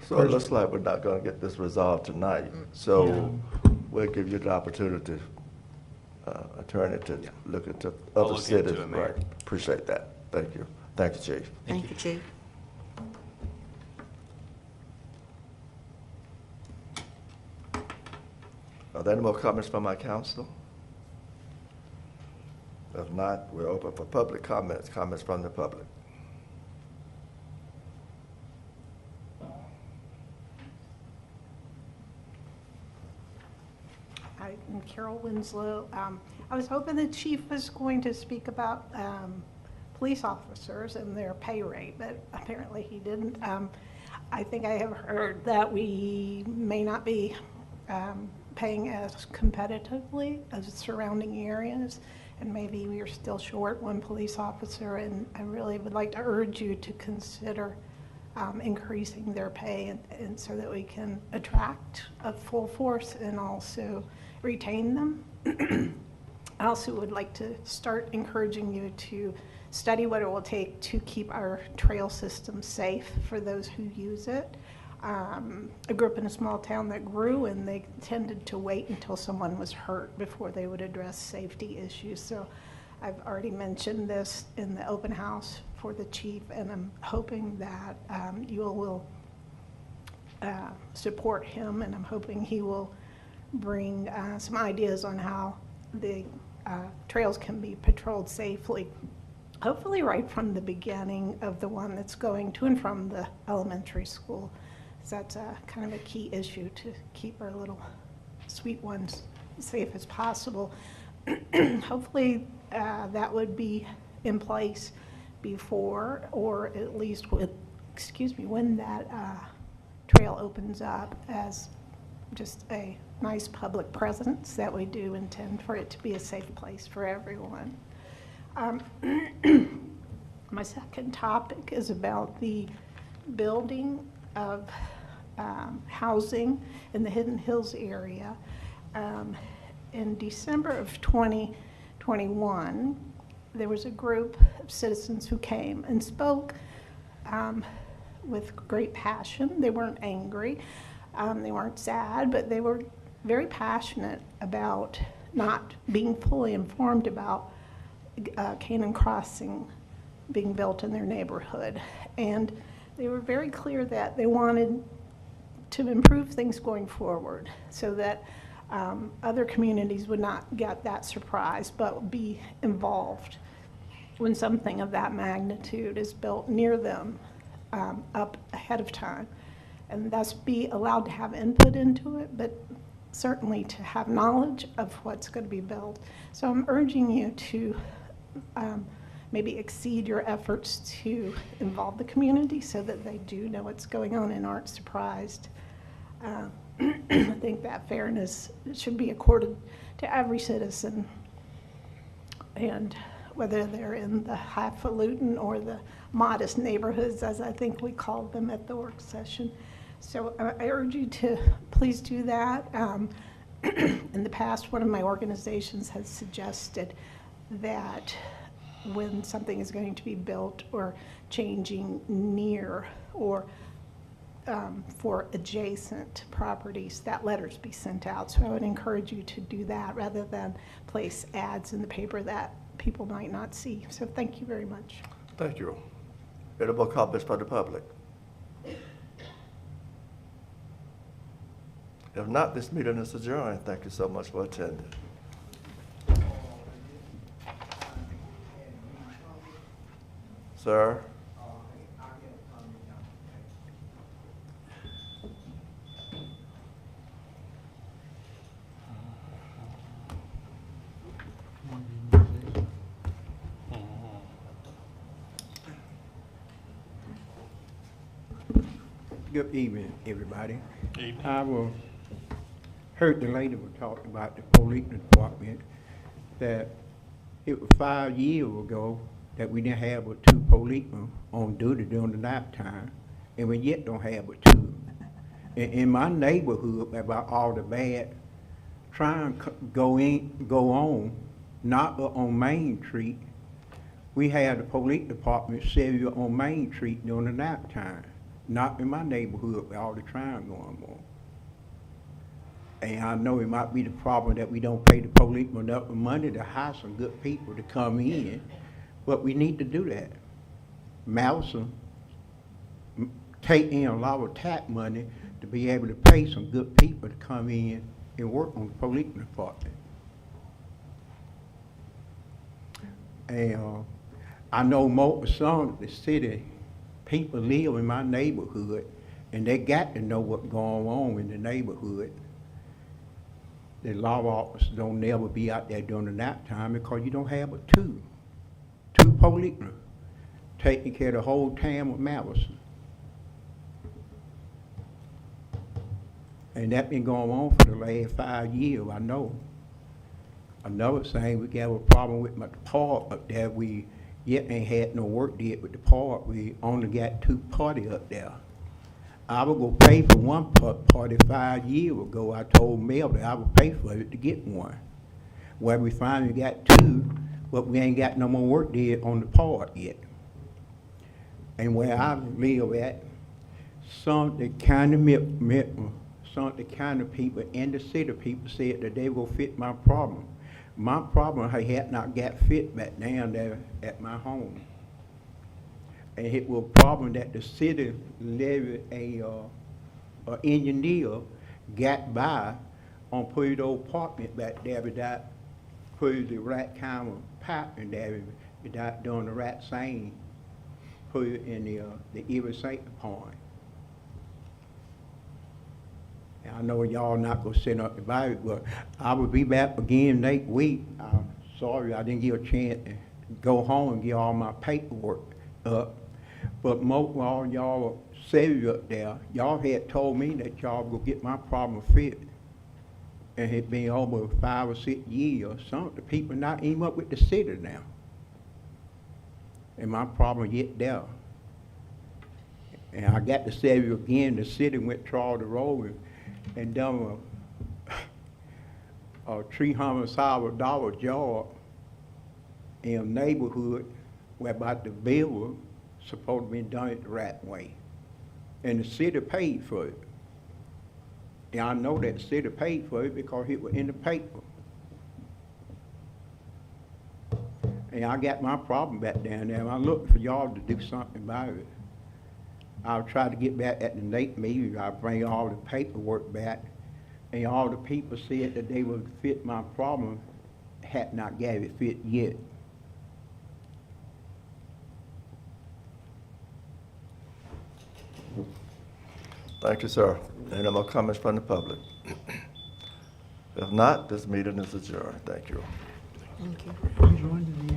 So it looks like we're not going to get this resolved tonight. So we'll give you the opportunity, attorney, to look into I'll other look into cities. it, Mayor. Right. Appreciate that. Thank you. Thank you, Chief. Thank you, Chief. Are there any more comments from my council? If not, we're open for public comments, comments from the public. I'm Carol Winslow. I was hoping the chief was going to speak about police officers and their pay rate, but apparently he didn't. I think I have heard that we may not be paying as competitively as surrounding areas, and maybe we are still short one police officer, and I really would like to urge you to consider increasing their pay and so that we can attract a full force and also retain them. I also would like to start encouraging you to study what it will take to keep our trail system safe for those who use it. I grew up in a small town that grew, and they tended to wait until someone was hurt before they would address safety issues. So I've already mentioned this in the open house for the chief, and I'm hoping that you will support him, and I'm hoping he will bring some ideas on how the trails can be patrolled safely, hopefully right from the beginning of the one that's going to and from the elementary school. So that's kind of a key issue to keep our little sweet ones safe as possible. Hopefully that would be in place before, or at least with, when that trail opens up as just a nice public presence, that we do intend for it to be a safe place for everyone. My second topic is about the building of housing in the Hidden Hills area. In December of 2021, there was a group of citizens who came and spoke with great passion. They weren't angry, they weren't sad, but they were very passionate about not being fully informed about Canaan Crossing being built in their neighborhood. And they were very clear that they wanted to improve things going forward so that other communities would not get that surprise but be involved when something of that magnitude is built near them up ahead of time, and thus be allowed to have input into it, but certainly to have knowledge of what's going to be built. So I'm urging you to maybe exceed your efforts to involve the community so that they do know what's going on and aren't surprised. I think that fairness should be accorded to every citizen, and whether they're in the highfalutin or the modest neighborhoods, as I think we called them at the work session. So I urge you to please do that. In the past, one of my organizations has suggested that when something is going to be built or changing near or for adjacent properties, that letters be sent out. So I would encourage you to do that rather than place ads in the paper that people might not see. So thank you very much. Thank you. Any more comments from the public? If not, this meeting is adjourned. Thank you so much for attending. Sir? Good evening, everybody. Evening. I heard the lady was talking about the police department, that it was 5 years ago that we didn't have but 2 policemen on duty during the nighttime, and we yet don't have but 2. In my neighborhood, about all the bad, try and go on, not on Main Street. We had the police department set you on Main Street during the nighttime, not in my neighborhood with all the crime going on. And I know it might be the problem that we don't pay the policemen enough money to hire some good people to come in, but we need to do that. Madison take in a lot of tax money to be able to pay some good people to come in and work on the police department. And I know some of the city people live in my neighborhood, and they got to know what's going on in the neighborhood. The law officers don't never be out there during the nighttime because you don't have but two policemen taking care of the whole town of Madison. And that's been going on for the last 5 years, I know. Another thing, we got a problem with my park up there. We yet ain't had no work did with the park. We only got 2 parties up there. I would go pay for one party 5 years ago. I told Mel that I would pay for it to get one. Well, we finally got 2, but we ain't got no more work did on the park yet. And where I live at, some of the kind of people in the city people said that they will fit my problem. My problem I had not got fit back down there at my home. And it was a problem that the city levied a engineer got by on putting the apartment back there without putting the right kind of pipe in there, without doing the right thing, put it in the irrigation point. And I know y'all not gonna sit up about it, but I will be back again next week. I'm sorry I didn't get a chance to go home and get all my paperwork up. But most of all y'all said up there, y'all had told me that y'all would get my problem fixed. And it's been over 5 or 6 years. Some of the people not even up with the city now. And my problem yet there. And I got to say it again, the city went trawled the road and done a $300,000 job in a neighborhood where about the bill was supposed to be done it the right way. And the city paid for it. And I know that the city paid for it because it was in the paper. And I got my problem back down there, and I'm looking for y'all to do something about it. I'll try to get back at the next meeting. I'll bring all the paperwork back. And all the people said that they would fit my problem, had not got it fit yet. Thank you, sir. Any more comments from the public? If not, this meeting is adjourned. Thank you. Thank you. I'm joined in the